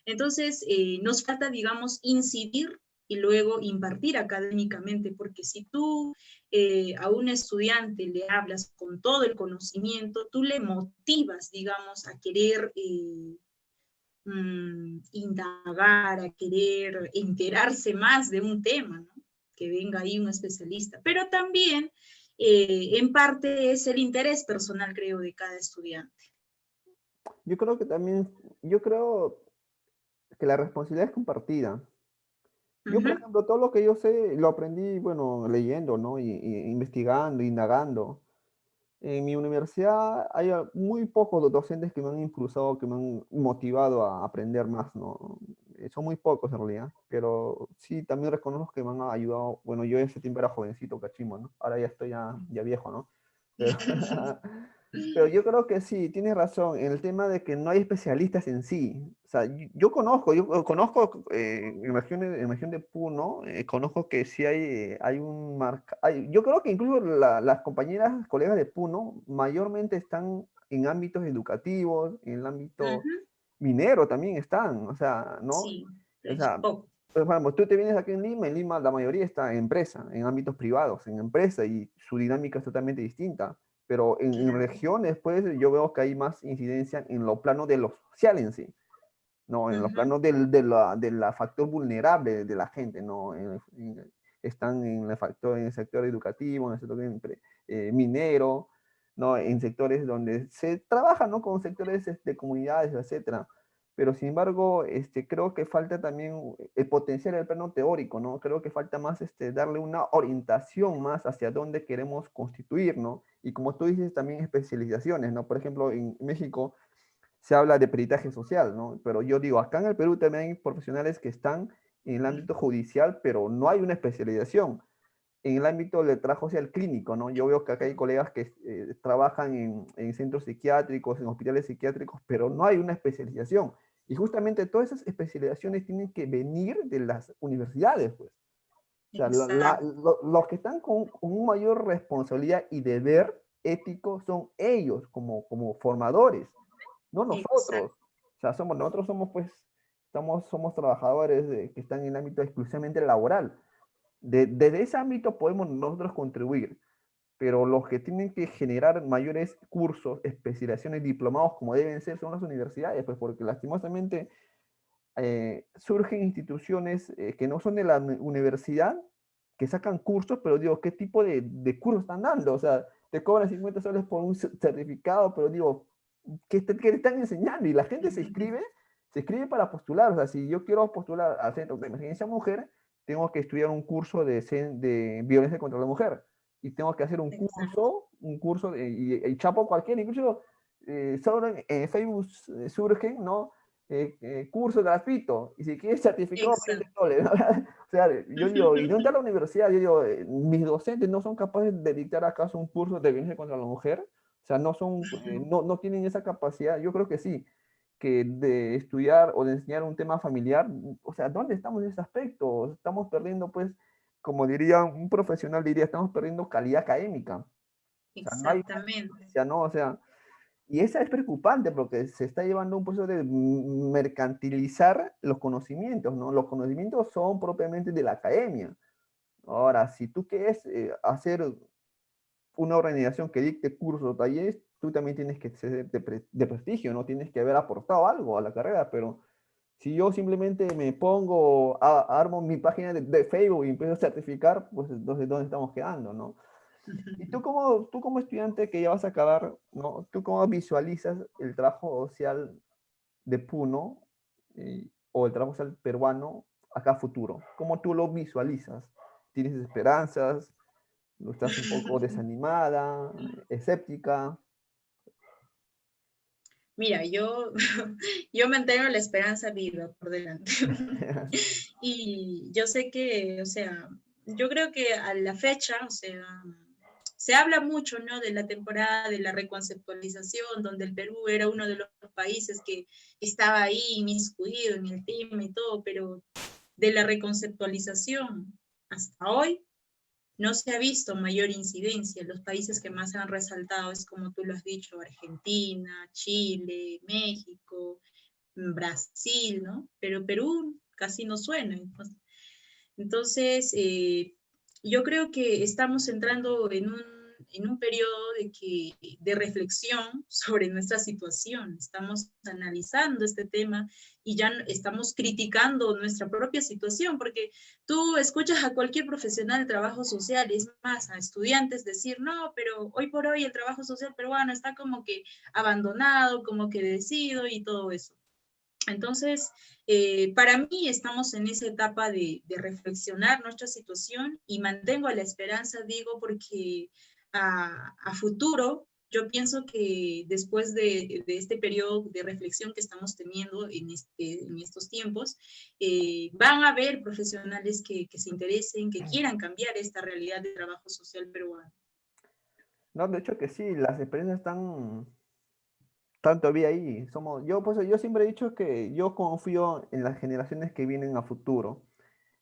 Entonces, nos falta, digamos, incidir y luego impartir académicamente, porque si tú a un estudiante le hablas con todo el conocimiento, tú le motivas, digamos, a querer indagar, a querer enterarse más de un tema, ¿no? Que venga ahí un especialista. Pero también, en parte, es el interés personal, creo, de cada estudiante. yo creo que también, yo creo que la responsabilidad es compartida. Yo, por Ujú, ejemplo, todo lo que yo sé lo aprendí, bueno, leyendo, ¿no? Y investigando, indagando. En mi universidad hay muy pocos docentes que me han impulsado, que me han motivado a aprender más, ¿no? Son muy pocos en realidad, pero sí, también reconozco que me han ayudado. Bueno, yo en ese tiempo era jovencito, cachimo, ¿no? Ahora ya estoy ya viejo, ¿no? Pero, pero yo creo que sí, tienes razón, en el tema de que no hay especialistas en sí. O sea, yo conozco en la región de Puno, conozco que sí hay un marca, yo creo que incluso las compañeras, colegas de Puno, mayormente están en ámbitos educativos, en el ámbito ujú. minero también están, o sea, ¿no? Sí, O pero es sea, poco. por ejemplo, tú te vienes aquí en Lima la mayoría está en empresa, en ámbitos privados, en empresa, y su dinámica es totalmente distinta. Pero en Claro. regiones, pues, yo veo que hay más incidencia en lo plano de lo social en sí, ¿no? En los Ujú, planos de la factor vulnerable de la gente, ¿no? Están en el sector educativo, en el sector minero, ¿no? En sectores donde se trabaja, ¿no? Con sectores de comunidades, etcétera. Pero sin embargo, creo que falta también el potencial del plano teórico, ¿no? Creo que falta más darle una orientación más hacia dónde queremos constituir, ¿no? Y como tú dices, también especializaciones, ¿no? Por ejemplo, en México se habla de peritaje social, ¿no? Pero yo digo, acá en el Perú también hay profesionales que están en el ámbito judicial, pero no hay una especialización. En el ámbito del trabajo social clínico, ¿no? Yo veo que acá hay colegas que trabajan en centros psiquiátricos, en hospitales psiquiátricos, pero no hay una especialización. Y justamente todas esas especializaciones tienen que venir de las universidades, pues. O sea, exacto, los que están con una mayor responsabilidad y deber ético son ellos como formadores, no nosotros. exacto. O sea, nosotros somos pues, somos trabajadores que están en el ámbito exclusivamente laboral. Desde ese ámbito podemos nosotros contribuir, pero los que tienen que generar mayores cursos, especializaciones, diplomados como deben ser son las universidades, pues porque lastimosamente surgen instituciones que no son de la universidad, que sacan cursos, pero digo, ¿qué tipo de cursos están dando? O sea, te cobran 50 soles por un certificado, pero digo, ¿qué te están enseñando? Y la gente se inscribe para postular. O sea, si yo quiero postular al Centro de Emergencia Mujer, tengo que estudiar un curso de violencia contra la mujer. Y tengo que hacer un Exacto. curso, y chapo cualquiera, incluso solo en Facebook surgen, ¿no? Curso gratuito, y si quieres certificado, Exacto. 20 soles. ¿No? O sea, yo digo, ¿y dónde está la universidad? Yo digo, mis docentes no son capaces de dictar acaso un curso de violencia contra la mujer, o sea, no tienen esa capacidad. Yo creo que sí, que de estudiar o de enseñar un tema familiar, o sea, ¿dónde estamos en ese aspecto? Estamos perdiendo, pues, como diría un profesional, diría, estamos perdiendo calidad académica. O sea, no hay una Exactamente. excelencia, ¿no? O sea, y esa es preocupante porque se está llevando un proceso de mercantilizar los conocimientos, ¿no? Los conocimientos son propiamente de la academia. Ahora, si tú quieres hacer una organización que dicte cursos o talleres, tú también tienes que ser de prestigio, ¿no? Tienes que haber aportado algo a la carrera, pero si yo simplemente me pongo, armo mi página de Facebook y empiezo a certificar, pues entonces, ¿dónde estamos quedando, no? Y tú como estudiante que ya vas a acabar, ¿no? ¿Tú cómo visualizas el trabajo social de Puno o el trabajo social peruano acá a futuro? ¿Cómo tú lo visualizas? ¿Tienes esperanzas? ¿Estás un poco desanimada, escéptica? Mira, yo mantengo la esperanza viva por delante. Y yo sé que, o sea, yo creo que a la fecha, o sea, se habla mucho, ¿no? De la temporada de la reconceptualización, donde el Perú era uno de los países que estaba ahí inmiscuido en el tema y todo, pero de la reconceptualización hasta hoy no se ha visto mayor incidencia. Los países que más han resaltado es, como tú lo has dicho, Argentina, Chile, México, Brasil, ¿no? Pero Perú casi no suena. Entonces, yo creo que estamos entrando en un periodo de reflexión sobre nuestra situación. Estamos analizando este tema y ya estamos criticando nuestra propia situación, porque tú escuchas a cualquier profesional de trabajo social, es más, a estudiantes decir, no, pero hoy por hoy el trabajo social peruano está como que abandonado, como que decido y todo eso. Entonces, para mí estamos en esa etapa de reflexionar nuestra situación y mantengo la esperanza, digo, porque a futuro yo pienso que después de este periodo de reflexión que estamos teniendo en estos tiempos, van a haber profesionales que se interesen, que quieran cambiar esta realidad de trabajo social peruano. No, de hecho que sí, las experiencias están todavía ahí. Pues, yo siempre he dicho que yo confío en las generaciones que vienen a futuro,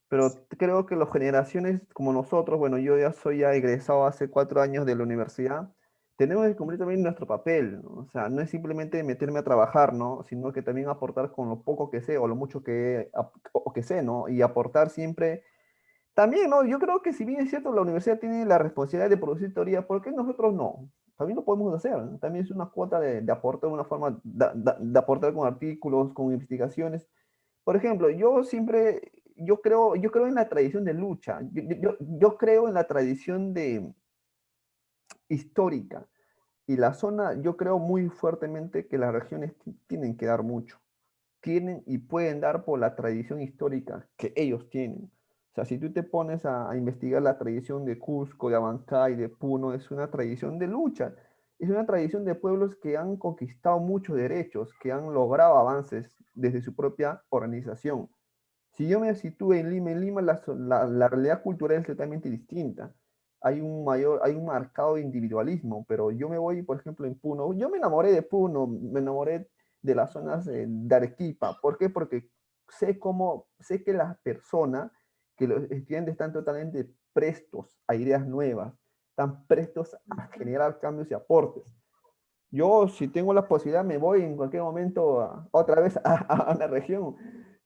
pero creo que las generaciones como nosotros, bueno, yo ya soy ya egresado hace 4 años de la universidad, tenemos que cumplir también nuestro papel, ¿no? O sea, no es simplemente meterme a trabajar, ¿no? Sino que también aportar con lo poco que sé o lo mucho o que sé, ¿no? Y aportar siempre. También, ¿no? Yo creo que si bien es cierto, la universidad tiene la responsabilidad de producir teoría, ¿por qué nosotros no? También lo podemos hacer, ¿no? También es una cuota de aportar, una forma de aportar con artículos, con investigaciones. Por ejemplo, yo creo en la tradición de lucha, yo creo en la tradición histórica. Y la zona, yo creo muy fuertemente que las regiones tienen que dar mucho, tienen y pueden dar por la tradición histórica que ellos tienen. O sea, si tú te pones a investigar la tradición de Cusco, de Abancay, de Puno, es una tradición de lucha, es una tradición de pueblos que han conquistado muchos derechos, que han logrado avances desde su propia organización. Si yo me sitúo en Lima la realidad cultural es totalmente distinta. Hay un marcado individualismo, pero yo me voy, por ejemplo, en Puno. Yo me enamoré de Puno, me enamoré de las zonas de Arequipa. ¿Por qué? Porque sé que las personas, que los estudiantes están totalmente prestos a ideas nuevas, están prestos a generar cambios y aportes. Yo, si tengo la posibilidad, me voy en cualquier momento otra vez a una región,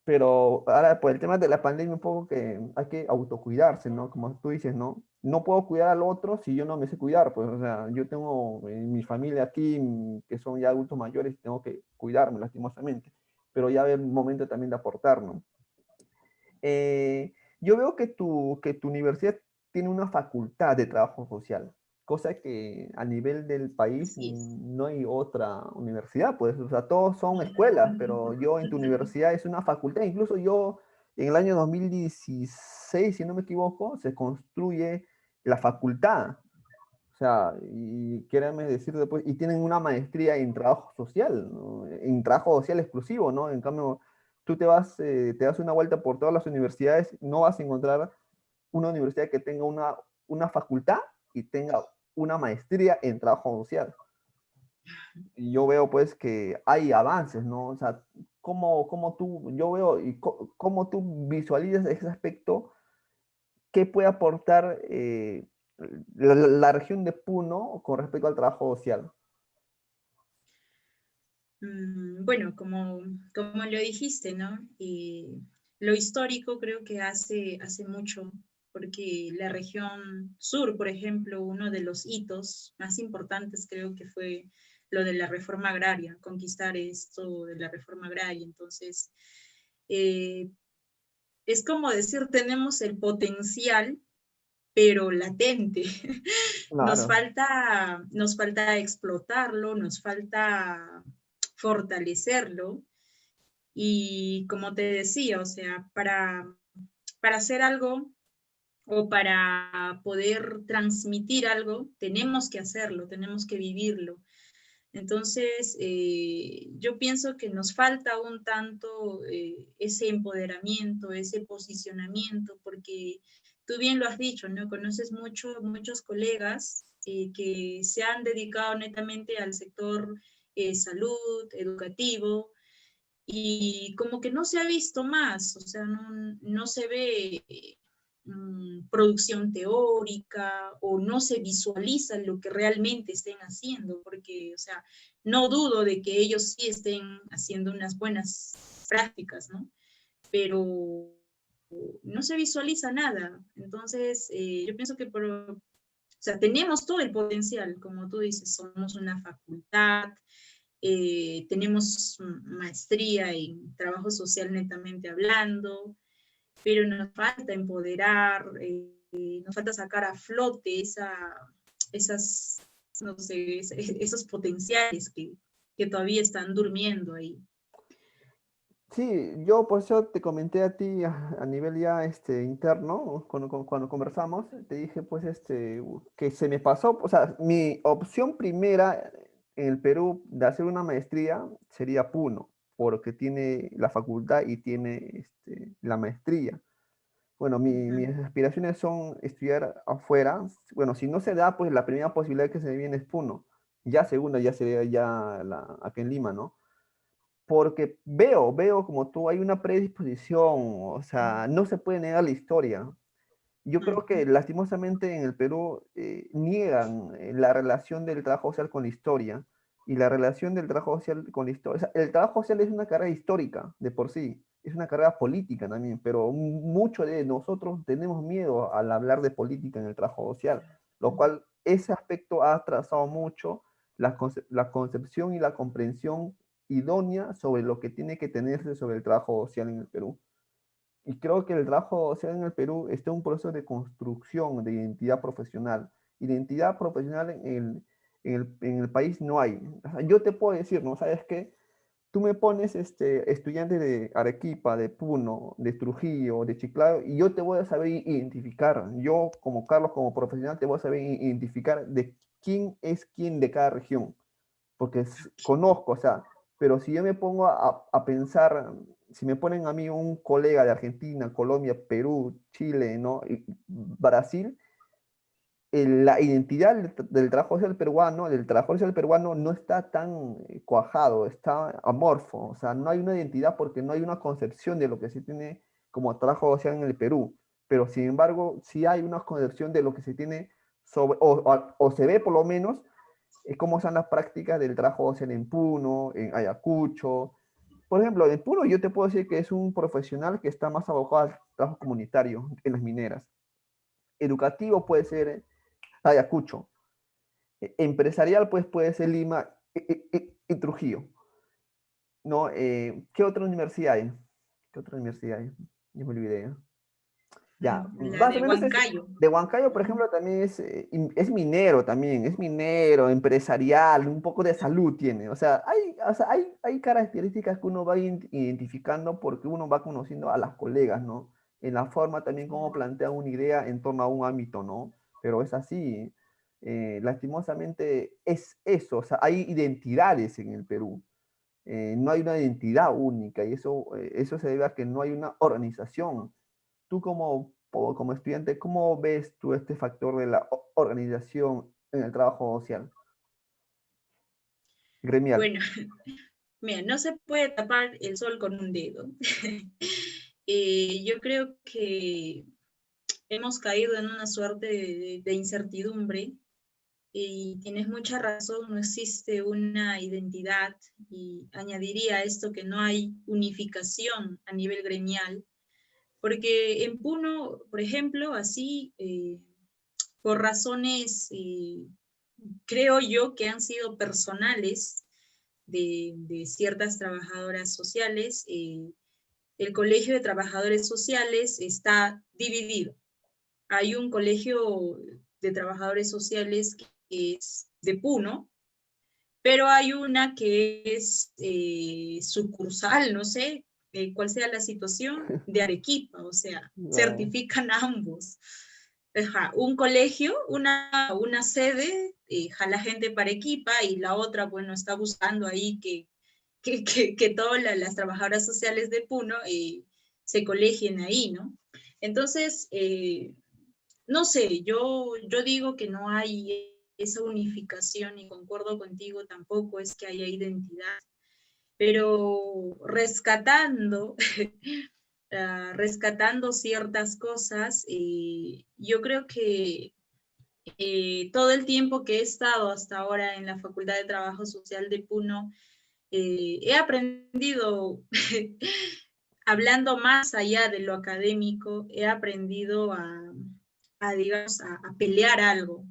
pero ahora por el tema de la pandemia un poco que hay que autocuidarse, ¿no? Como tú dices, ¿no? No puedo cuidar al otro si yo no me sé cuidar, pues, o sea, yo tengo mi familia aquí, que son ya adultos mayores, tengo que cuidarme lastimosamente, pero ya es el momento también de aportar, ¿no? Yo veo que tu universidad tiene una facultad de trabajo social, cosa que a nivel del país Así es. no hay otra universidad, pues, o sea, todos son escuelas, pero yo en tu universidad es una facultad, incluso yo en el año 2016, si no me equivoco, se construye la facultad, o sea, y quédame decir después, y tienen una maestría en trabajo social, ¿no? En trabajo social exclusivo, ¿no? En cambio, tú te das una vuelta por todas las universidades, no vas a encontrar una universidad que tenga una facultad y tenga una maestría en trabajo social. Y yo veo pues que hay avances, ¿no? O sea, yo veo y cómo tú visualizas ese aspecto, qué puede aportar la región de Puno con respecto al trabajo social. Bueno, como lo dijiste, ¿no? Lo histórico creo que hace mucho, porque la región sur, por ejemplo, uno de los hitos más importantes creo que fue lo de la reforma agraria, conquistar esto de la reforma agraria. Entonces, eh, es como decir, tenemos el potencial, pero latente. Claro. Nos falta explotarlo, nos falta fortalecerlo. Y como te decía, o sea, para hacer algo o para poder transmitir algo, tenemos que hacerlo, tenemos que vivirlo. Entonces, yo pienso que nos falta un tanto ese empoderamiento, ese posicionamiento, porque tú bien lo has dicho, ¿no? Conoces muchos colegas que se han dedicado netamente al sector salud, educativo, y como que no se ha visto más, o sea, no se ve producción teórica o no se visualiza lo que realmente estén haciendo, porque, o sea, no dudo de que ellos sí estén haciendo unas buenas prácticas, ¿no? Pero no se visualiza nada. Entonces, yo pienso que o sea, tenemos todo el potencial, como tú dices, somos una facultad, tenemos maestría en trabajo social netamente hablando, pero nos falta empoderar, nos falta sacar a flote esas, no sé, esos potenciales que todavía están durmiendo ahí. Sí, yo por eso te comenté a ti a nivel ya interno, cuando conversamos, te dije pues que se me pasó, o sea, mi opción primera en el Perú de hacer una maestría sería Puno, porque tiene la facultad y tiene la maestría. Bueno, mis aspiraciones son estudiar afuera. Bueno, si no se da, pues la primera posibilidad que se me viene es Puno. Ya segunda ya sería ya aquí en Lima, ¿no? Porque veo como tú, hay una predisposición, o sea, no se puede negar la historia. Yo creo que lastimosamente en el Perú niegan la relación del trabajo social con la historia y la relación del trabajo social con la historia. O sea, el trabajo social es una carrera histórica de por sí, es una carrera política también, pero muchos de nosotros tenemos miedo al hablar de política en el trabajo social, lo cual ese aspecto ha atrasado mucho la concepción y la comprensión idónea sobre lo que tiene que tenerse sobre el trabajo social en el Perú. Y creo que el trabajo social en el Perú está en un proceso de construcción de identidad profesional. Identidad profesional en el país no hay. O sea, yo te puedo decir, ¿no? ¿Sabes qué? Tú me pones estudiante de Arequipa, de Puno, de Trujillo, de Chiclayo, y yo te voy a saber identificar. Yo, como Carlos, como profesional, te voy a saber identificar de quién es quién de cada región porque conozco, o sea, pero si yo me pongo a pensar, si me ponen a mí un colega de Argentina, Colombia, Perú, Chile, ¿no? Y Brasil, la identidad del trabajo social peruano, del trabajo social peruano no está tan cuajado, está amorfo, o sea, no hay una identidad porque no hay una concepción de lo que se tiene como trabajo social en el Perú, pero sin embargo, sí hay una concepción de lo que se tiene sobre, o se ve por lo menos cómo son las prácticas del trabajo social en Puno, en Ayacucho. Por ejemplo, en Puno yo te puedo decir que es un profesional que está más abocado al trabajo comunitario en las mineras. Educativo puede ser Ayacucho. Empresarial pues puede ser Lima y Trujillo. ¿No? ¿Qué otra universidad hay? ¿Qué otra universidad hay? Yo me olvidé. Ya, La más o de menos es, Huancayo. de Huancayo, por ejemplo, también es minero también, es minero, empresarial, un poco de salud tiene. O sea, hay características que uno va identificando porque uno va conociendo a las colegas, ¿no? En la forma también como plantea una idea en torno a un ámbito, ¿no? Pero es así. Lastimosamente es eso, o sea, hay identidades en el Perú. No hay una identidad única y eso se debe a que no hay una organización. Tú como estudiante, ¿cómo ves tú este factor de la organización en el trabajo social, gremial? Bueno, mira, no se puede tapar el sol con un dedo. Yo creo que hemos caído en una suerte de incertidumbre y tienes mucha razón, no existe una identidad y añadiría a esto que no hay unificación a nivel gremial, porque en Puno, por ejemplo, así, por razones, creo yo, que han sido personales de ciertas trabajadoras sociales, el Colegio de Trabajadores Sociales está dividido. Hay un colegio de trabajadores sociales que es de Puno, pero hay una que es sucursal, no sé cuál sea la situación, de Arequipa, o sea, No. certifican ambos. ajá, un colegio, una sede, jala gente para Equipa y la otra, bueno, está buscando ahí que todas las trabajadoras sociales de Puno se colegien ahí, ¿no? Entonces, no sé, yo digo que no hay esa unificación y concuerdo contigo, tampoco es que haya identidad, pero rescatando, rescatando ciertas cosas, yo creo que todo el tiempo que he estado hasta ahora en la Facultad de Trabajo Social de Puno, he aprendido, hablando más allá de lo académico, he aprendido digamos, a pelear algo.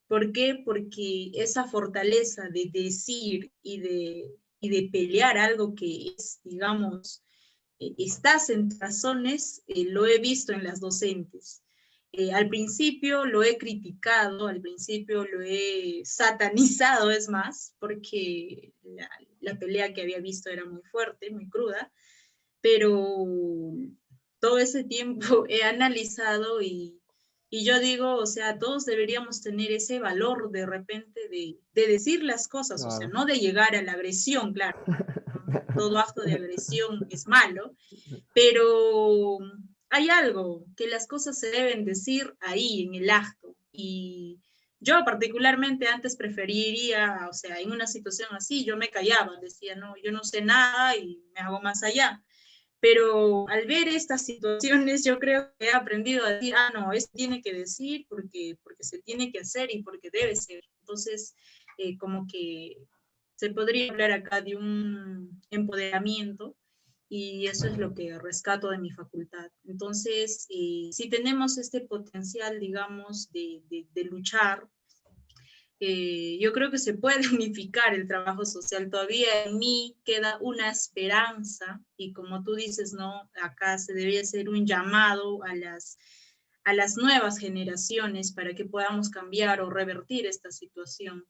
¿Por qué? Porque esa fortaleza de decir y de pelear algo que es, digamos, estás en razones, lo he visto en las docentes. Al principio lo he criticado, al principio lo he satanizado, es más, porque la pelea que había visto era muy fuerte, muy cruda, pero todo ese tiempo he analizado y yo digo, o sea, todos deberíamos tener ese valor de repente de decir las cosas, o sea, Claro. no de llegar a la agresión, claro, ¿no? Todo acto de agresión es malo, pero hay algo, que las cosas se deben decir ahí, en el acto. Y yo particularmente antes preferiría, o sea, en una situación así, yo me callaba, decía, no, yo no sé nada y me hago más allá. Pero al ver estas situaciones, yo creo que he aprendido a decir, no, esto tiene que decir porque se tiene que hacer y porque debe ser. Entonces, como que se podría hablar acá de un empoderamiento y eso es lo que rescato de mi facultad. Entonces, si tenemos este potencial, digamos, de luchar, yo creo que se puede unificar el trabajo social. Todavía en mí queda una esperanza y como tú dices, ¿no? Acá se debería hacer un llamado a las nuevas generaciones para que podamos cambiar o revertir esta situación.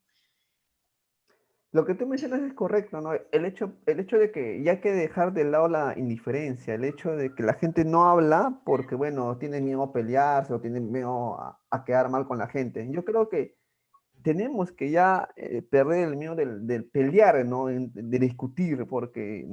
Lo que tú mencionas es correcto, ¿no? El hecho de que ya hay que dejar de lado la indiferencia, el hecho de que la gente no habla porque, bueno, tiene miedo a pelearse o tiene miedo a quedar mal con la gente. Yo creo que tenemos que ya perder el miedo del pelear, ¿no? De discutir, porque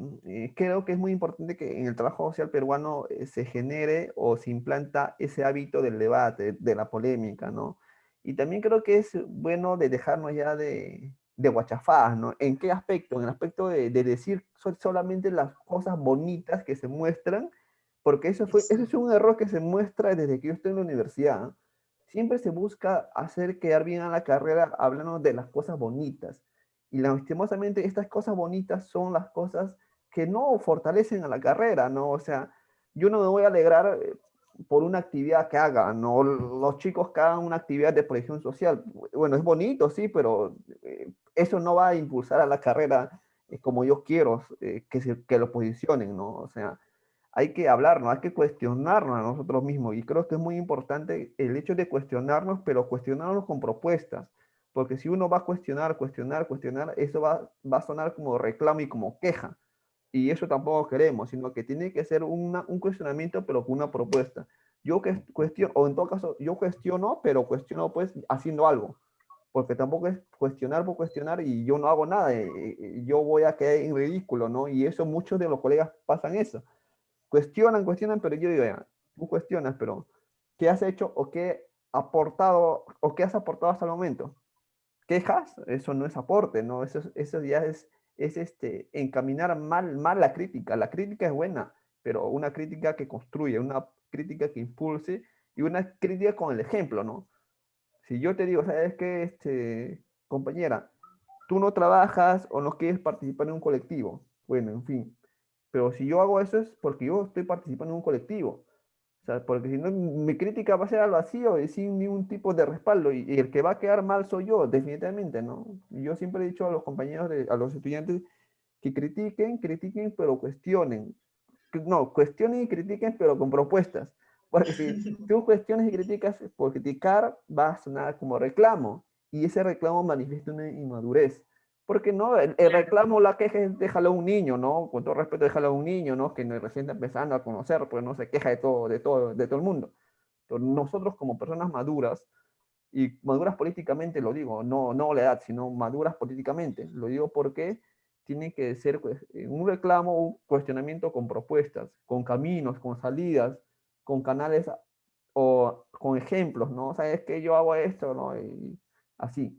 creo que es muy importante que en el trabajo social peruano se genere o se implanta ese hábito del debate, de la polémica, ¿no? Y también creo que es bueno de dejarnos ya de guachafadas, ¿no? ¿En qué aspecto? En el aspecto de decir solamente las cosas bonitas que se muestran, porque eso es Exacto. un error que se muestra desde que yo estoy en la universidad. ¿No? Siempre se busca hacer quedar bien a la carrera hablando de las cosas bonitas. Y lastimosamente estas cosas bonitas son las cosas que no fortalecen a la carrera, ¿no? O sea, yo no me voy a alegrar por una actividad que hagan, ¿no? Los chicos que hagan una actividad de proyección social. Bueno, es bonito, sí, pero eso no va a impulsar a la carrera como yo quiero que lo posicionen, ¿no? O sea, hay que hablarnos, hay que cuestionarnos a nosotros mismos. Y creo que es muy importante el hecho de cuestionarnos, pero cuestionarnos con propuestas. Porque si uno va a cuestionar, cuestionar, cuestionar, eso va a sonar como reclamo y como queja. Y eso tampoco queremos, sino que tiene que ser un cuestionamiento, pero con una propuesta. Yo que cuestiono, o en todo caso, yo cuestiono, pero cuestiono pues haciendo algo. Porque tampoco es cuestionar por cuestionar y yo no hago nada. Yo voy a quedar en ridículo, ¿no? Y eso muchos de los colegas pasan eso cuestionan, cuestionan, pero yo digo, ya, tú cuestionas, pero ¿qué has hecho o qué aportado o qué has aportado hasta el momento? ¿Quejas? Eso no es aporte, ¿no? Eso ya es encaminar mal la crítica. La crítica es buena, pero una crítica que construye, una crítica que impulse y una crítica con el ejemplo, ¿no? Si yo te digo, ¿sabes qué, compañera? Tú no trabajas o no quieres participar en un colectivo. Bueno, en fin, pero si yo hago eso es porque yo estoy participando en un colectivo. O sea, porque si no, mi crítica va a ser al vacío y sin ningún tipo de respaldo. Y el que va a quedar mal soy yo, definitivamente, ¿no? Y yo siempre he dicho a los compañeros, a los estudiantes, que critiquen, critiquen, pero cuestionen. No, cuestionen y critiquen, pero con propuestas. Porque si tú cuestiones y criticas por criticar, va a sonar como reclamo. Y ese reclamo manifiesta una inmadurez. Porque no, el Claro. reclamo, la queja es déjalo a un niño, ¿no? Con todo respeto, déjalo a un niño, ¿no? Que recién está empezando a conocer, pues no se queja de todo el mundo. Pero nosotros como personas maduras, y maduras políticamente lo digo, no la edad, sino maduras políticamente, lo digo porque tiene que ser pues, un reclamo, un cuestionamiento con propuestas, con caminos, con salidas, con canales o con ejemplos, ¿no? Sabes que yo hago esto, ¿no? Y así.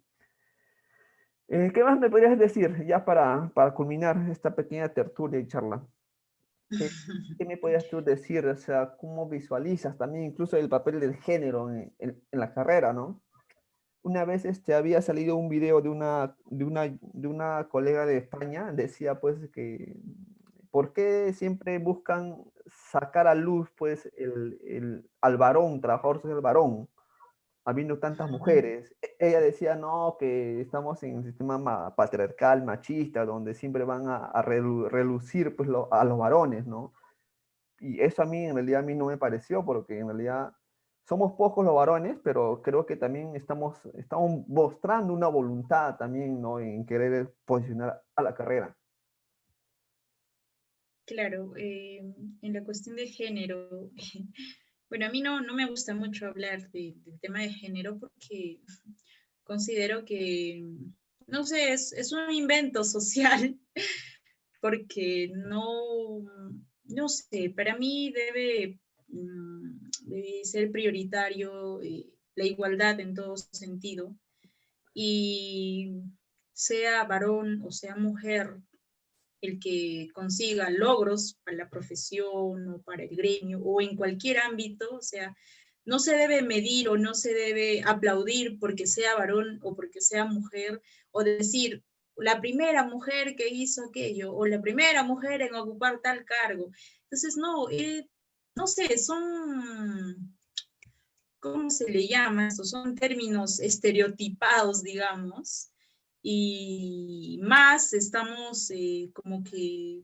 ¿Qué más me podrías decir ya para culminar esta pequeña tertulia y charla? ¿Qué, qué me podrías tú decir? O sea, ¿cómo visualizas también incluso el papel del género en la carrera, ¿no? Una vez había salido un video de una colega de España, decía pues que ¿por qué siempre buscan sacar a luz pues al varón, trabajador social varón, habiendo tantas mujeres? Ella decía, no, que estamos en un sistema patriarcal, machista, donde siempre van a relucir pues a los varones, ¿no? Y eso a mí, en realidad, a mí no me pareció, porque en realidad somos pocos los varones, pero creo que también estamos mostrando una voluntad también, ¿no? En querer posicionar a la carrera. Claro, en la cuestión de género, bueno, a mí no me gusta mucho hablar del tema de género porque considero que, no sé, es un invento social porque no sé, para mí debe ser prioritario la igualdad en todo sentido y sea varón o sea mujer el que consiga logros para la profesión o para el gremio o en cualquier ámbito, o sea, no se debe medir o no se debe aplaudir porque sea varón o porque sea mujer o decir la primera mujer que hizo aquello o la primera mujer en ocupar tal cargo. Entonces, no sé, ¿cómo se le llama? Estos son términos estereotipados, digamos, y más estamos como que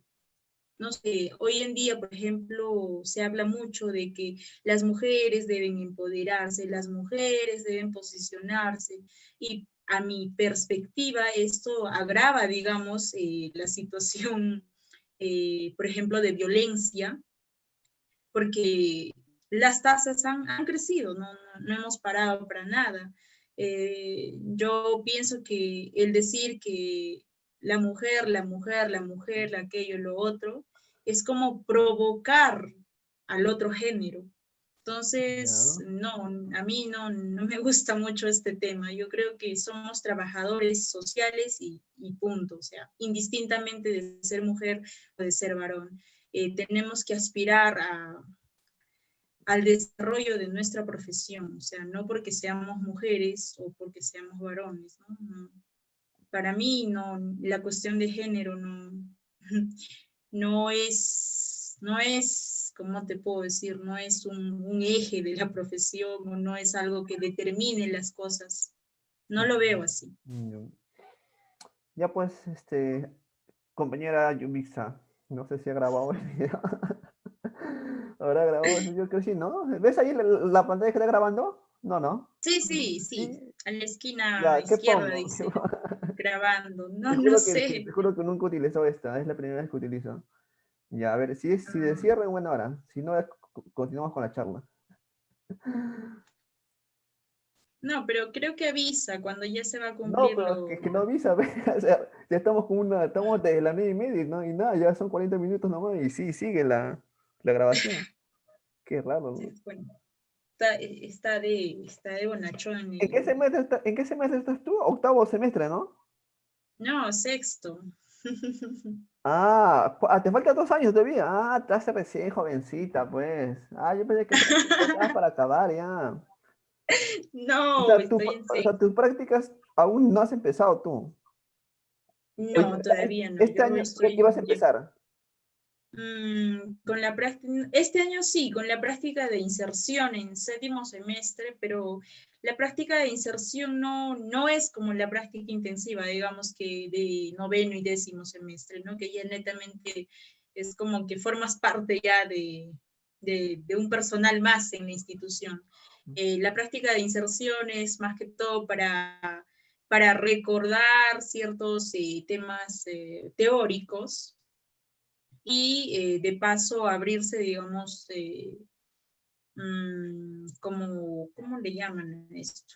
no sé, hoy en día, por ejemplo, se habla mucho de que las mujeres deben empoderarse, las mujeres deben posicionarse y a mi perspectiva esto agrava, digamos, la situación, por ejemplo, de violencia, porque las tasas han crecido, no hemos parado para nada. Yo pienso que el decir que la mujer, aquello, lo otro, es como provocar al otro género. Entonces, Ya. no, a mí no me gusta mucho este tema. Yo creo que somos trabajadores sociales y punto, o sea, indistintamente de ser mujer o de ser varón. Tenemos que aspirar al desarrollo de nuestra profesión, o sea, no porque seamos mujeres o porque seamos varones, ¿no? Para mí, no, la cuestión de género no es, ¿cómo te puedo decir? No es un eje de la profesión o no es algo que determine las cosas. No lo veo así. Mm, ya pues, compañera Yumixa, no sé si ha grabado el video. ¿Habrá grabado? Yo creo que sí, ¿no? ¿Ves ahí la pantalla que está grabando? No, no. Sí, sí, sí. Sí, A la esquina ya, ¿qué izquierda pongo? dice grabando. Te No juro te sé. juro que nunca utilizó esta, es la primera vez que utilizo. Ya, a ver, si de Ah, cierre, buena hora. Si no, continuamos con la charla. no, pero creo que avisa cuando ya se va a No, cumplir pero que no avisa, ve, o sea, ya estamos desde las 9:30, ¿no? Y nada, ya son 40 minutos nomás y sí, sigue la grabación. Qué raro, ¿no? bueno, está de bonachón. ¿En qué semestre estás tú? Octavo semestre, ¿no? No, sexto. Te faltan 2 años todavía. Te hace recién jovencita, pues. Yo pensé que ya estabas para acabar, ya. O No, sea, estoy en o sea, sexto. tus prácticas aún no has empezado tú. No, todavía no. Este Yo año ya estoy vas a empezar. con la práctica, este año sí, con la práctica de inserción en séptimo semestre, pero la práctica de inserción no es como la práctica intensiva, digamos que de noveno y décimo semestre, ¿no? Que ya netamente es como que formas parte ya de un personal más en la institución. La práctica de inserción es más que todo para recordar ciertos temas teóricos y de paso abrirse, digamos, ¿cómo le llaman esto?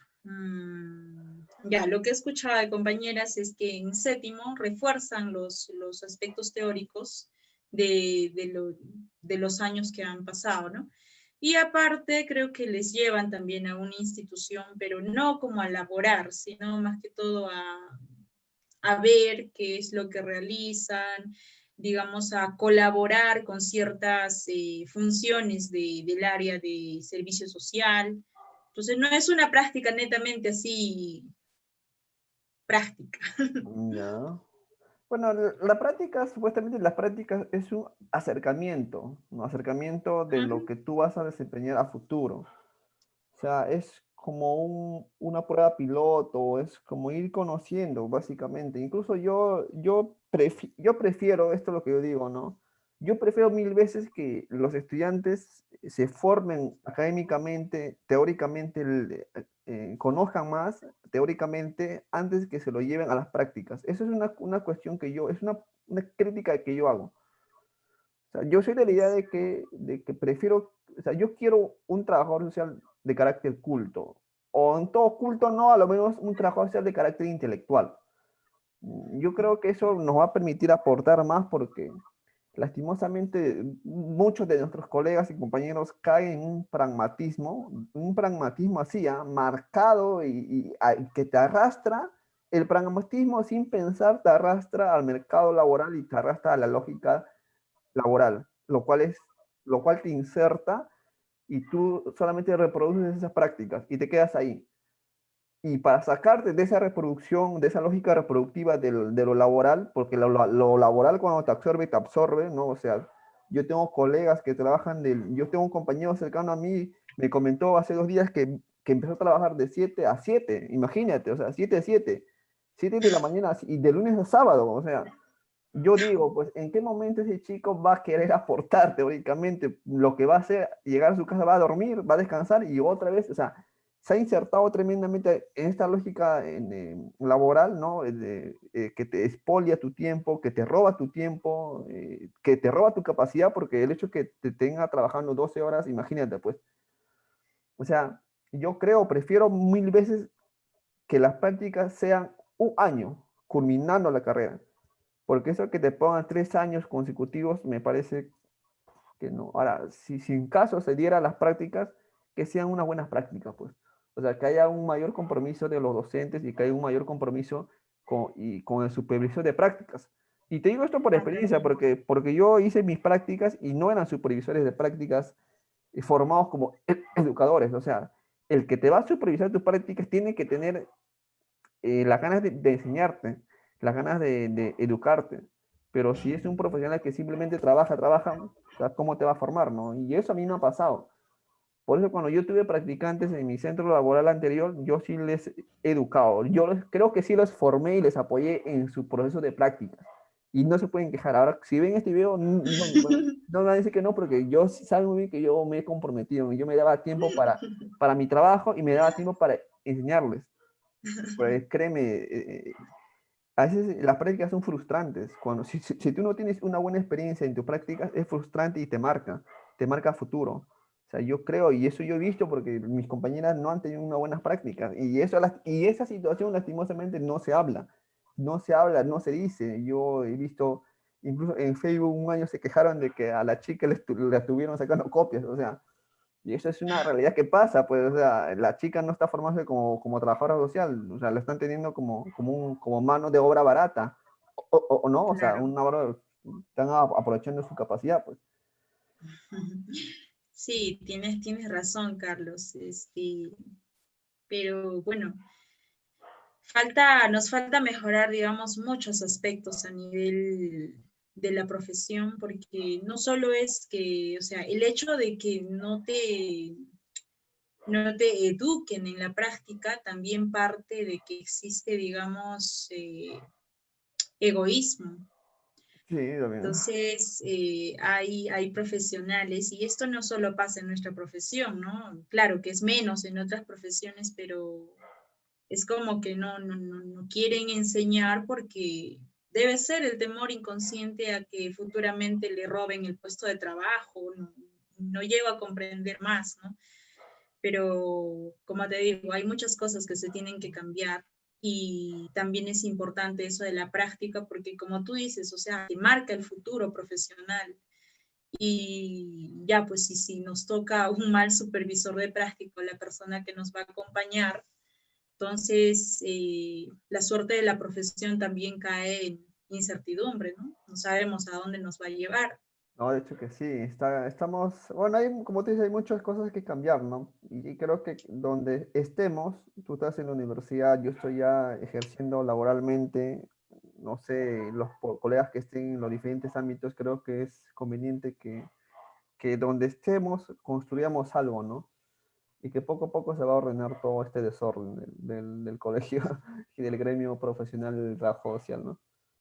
Ya, lo que he escuchado de compañeras es que en séptimo refuerzan los aspectos teóricos de los años que han pasado, ¿no? Y aparte creo que les llevan también a una institución, pero no como a laborar, sino más que todo a ver qué es lo que realizan, digamos, a colaborar con ciertas funciones del área de servicio social. Entonces, no es una práctica netamente así práctica. Ya. Bueno, la práctica, supuestamente las prácticas es un acercamiento, un acercamiento de lo que tú vas a desempeñar a futuro. O sea, es como una prueba piloto, es como ir conociendo, básicamente. Incluso yo prefiero, esto es lo que yo digo, ¿no? Yo prefiero mil veces que los estudiantes se formen académicamente, teóricamente, conozcan más teóricamente antes que se lo lleven a las prácticas. Eso es una cuestión es una crítica que yo hago. O sea, yo soy de la idea de que prefiero, o sea, yo quiero un trabajador social de carácter culto, o en todo culto no, a lo menos un trabajador social de carácter intelectual. Yo creo que eso nos va a permitir aportar más porque lastimosamente muchos de nuestros colegas y compañeros caen en un pragmatismo así, ¿ah? Marcado y que te arrastra, el pragmatismo sin pensar te arrastra al mercado laboral y te arrastra a la lógica laboral, lo cual te inserta y tú solamente reproduces esas prácticas y te quedas ahí. Y para sacarte de esa reproducción, de esa lógica reproductiva de lo laboral, porque lo laboral cuando te absorbe, ¿no? O sea, yo tengo colegas que trabajan yo tengo un compañero cercano a mí, me comentó hace 2 días que empezó a trabajar de 7 a 7, imagínate, o sea, 7 a 7, 7 de la mañana y de lunes a sábado, o sea, yo digo, pues, ¿en qué momento ese chico va a querer aportar teóricamente? Lo que va a hacer, llegar a su casa, va a dormir, va a descansar y otra vez, o sea, se ha insertado tremendamente en esta lógica laboral, ¿no? Que te expolia tu tiempo, que te roba tu tiempo, que te roba tu capacidad, porque el hecho que te tenga trabajando 12 horas, imagínate, pues, o sea, yo creo, prefiero mil veces que las prácticas sean un año, culminando la carrera porque eso que te pongan 3 años consecutivos me parece que no. Ahora, si en caso se diera las prácticas, que sean unas buenas prácticas, pues. O sea, que haya un mayor compromiso de los docentes y que haya un mayor compromiso con el supervisor de prácticas. Y te digo esto por experiencia, porque yo hice mis prácticas y no eran supervisores de prácticas formados como educadores. O sea, el que te va a supervisar tus prácticas tiene que tener las ganas de enseñarte, las ganas de educarte. Pero si es un profesional que simplemente trabaja, o sea, ¿cómo te va a formar, no? Y eso a mí no ha pasado. Por eso cuando yo tuve practicantes en mi centro laboral anterior, yo sí les he educado. Creo que sí los formé y les apoyé en su proceso de práctica. Y no se pueden quejar. Ahora, si ven este video, no me van a decir que no, porque yo saben muy bien que yo me he comprometido. Yo me daba tiempo para mi trabajo y me daba tiempo para enseñarles. Pues créeme, a veces las prácticas son frustrantes. Si tú no tienes una buena experiencia en tu práctica, es frustrante y te marca a futuro. O sea, yo creo, y eso yo he visto porque mis compañeras no han tenido unas buenas prácticas. Y esa situación lastimosamente no se habla. No se habla, no se dice. Yo he visto, incluso en Facebook un año se quejaron de que a la chica le estuvieron sacando copias. O sea, y eso es una realidad que pasa, pues, o sea, la chica no está formándose como trabajadora social, o sea, la están teniendo como mano de obra barata, o no, o sea, Claro. una obra, están aprovechando su capacidad, pues. Sí, tienes razón, Carlos. Pero bueno, nos falta mejorar, digamos, muchos aspectos a nivel de la profesión, porque no solo es que, o sea, el hecho de que no te eduquen en la práctica también parte de que existe, digamos, egoísmo. Sí, también. Entonces, hay profesionales, y esto no solo pasa en nuestra profesión, ¿no? Claro que es menos en otras profesiones, pero es como que no quieren enseñar porque debe ser el temor inconsciente a que futuramente le roben el puesto de trabajo, no llego a comprender más, ¿no? Pero como te digo, hay muchas cosas que se tienen que cambiar y también es importante eso de la práctica porque como tú dices, o sea, te marca el futuro profesional y ya pues si nos toca un mal supervisor de práctico, la persona que nos va a acompañar, entonces la suerte de la profesión también cae en incertidumbre, ¿no? No sabemos a dónde nos va a llevar. No, de hecho que sí, estamos, bueno, hay, como te dices, hay muchas cosas que cambiar, ¿no? Y creo que donde estemos, tú estás en la universidad, yo estoy ya ejerciendo laboralmente, no sé, los colegas que estén en los diferentes ámbitos, creo que es conveniente que donde estemos construyamos algo, ¿no? Y que poco a poco se va a ordenar todo este desorden del colegio y del gremio profesional del trabajo social, ¿no?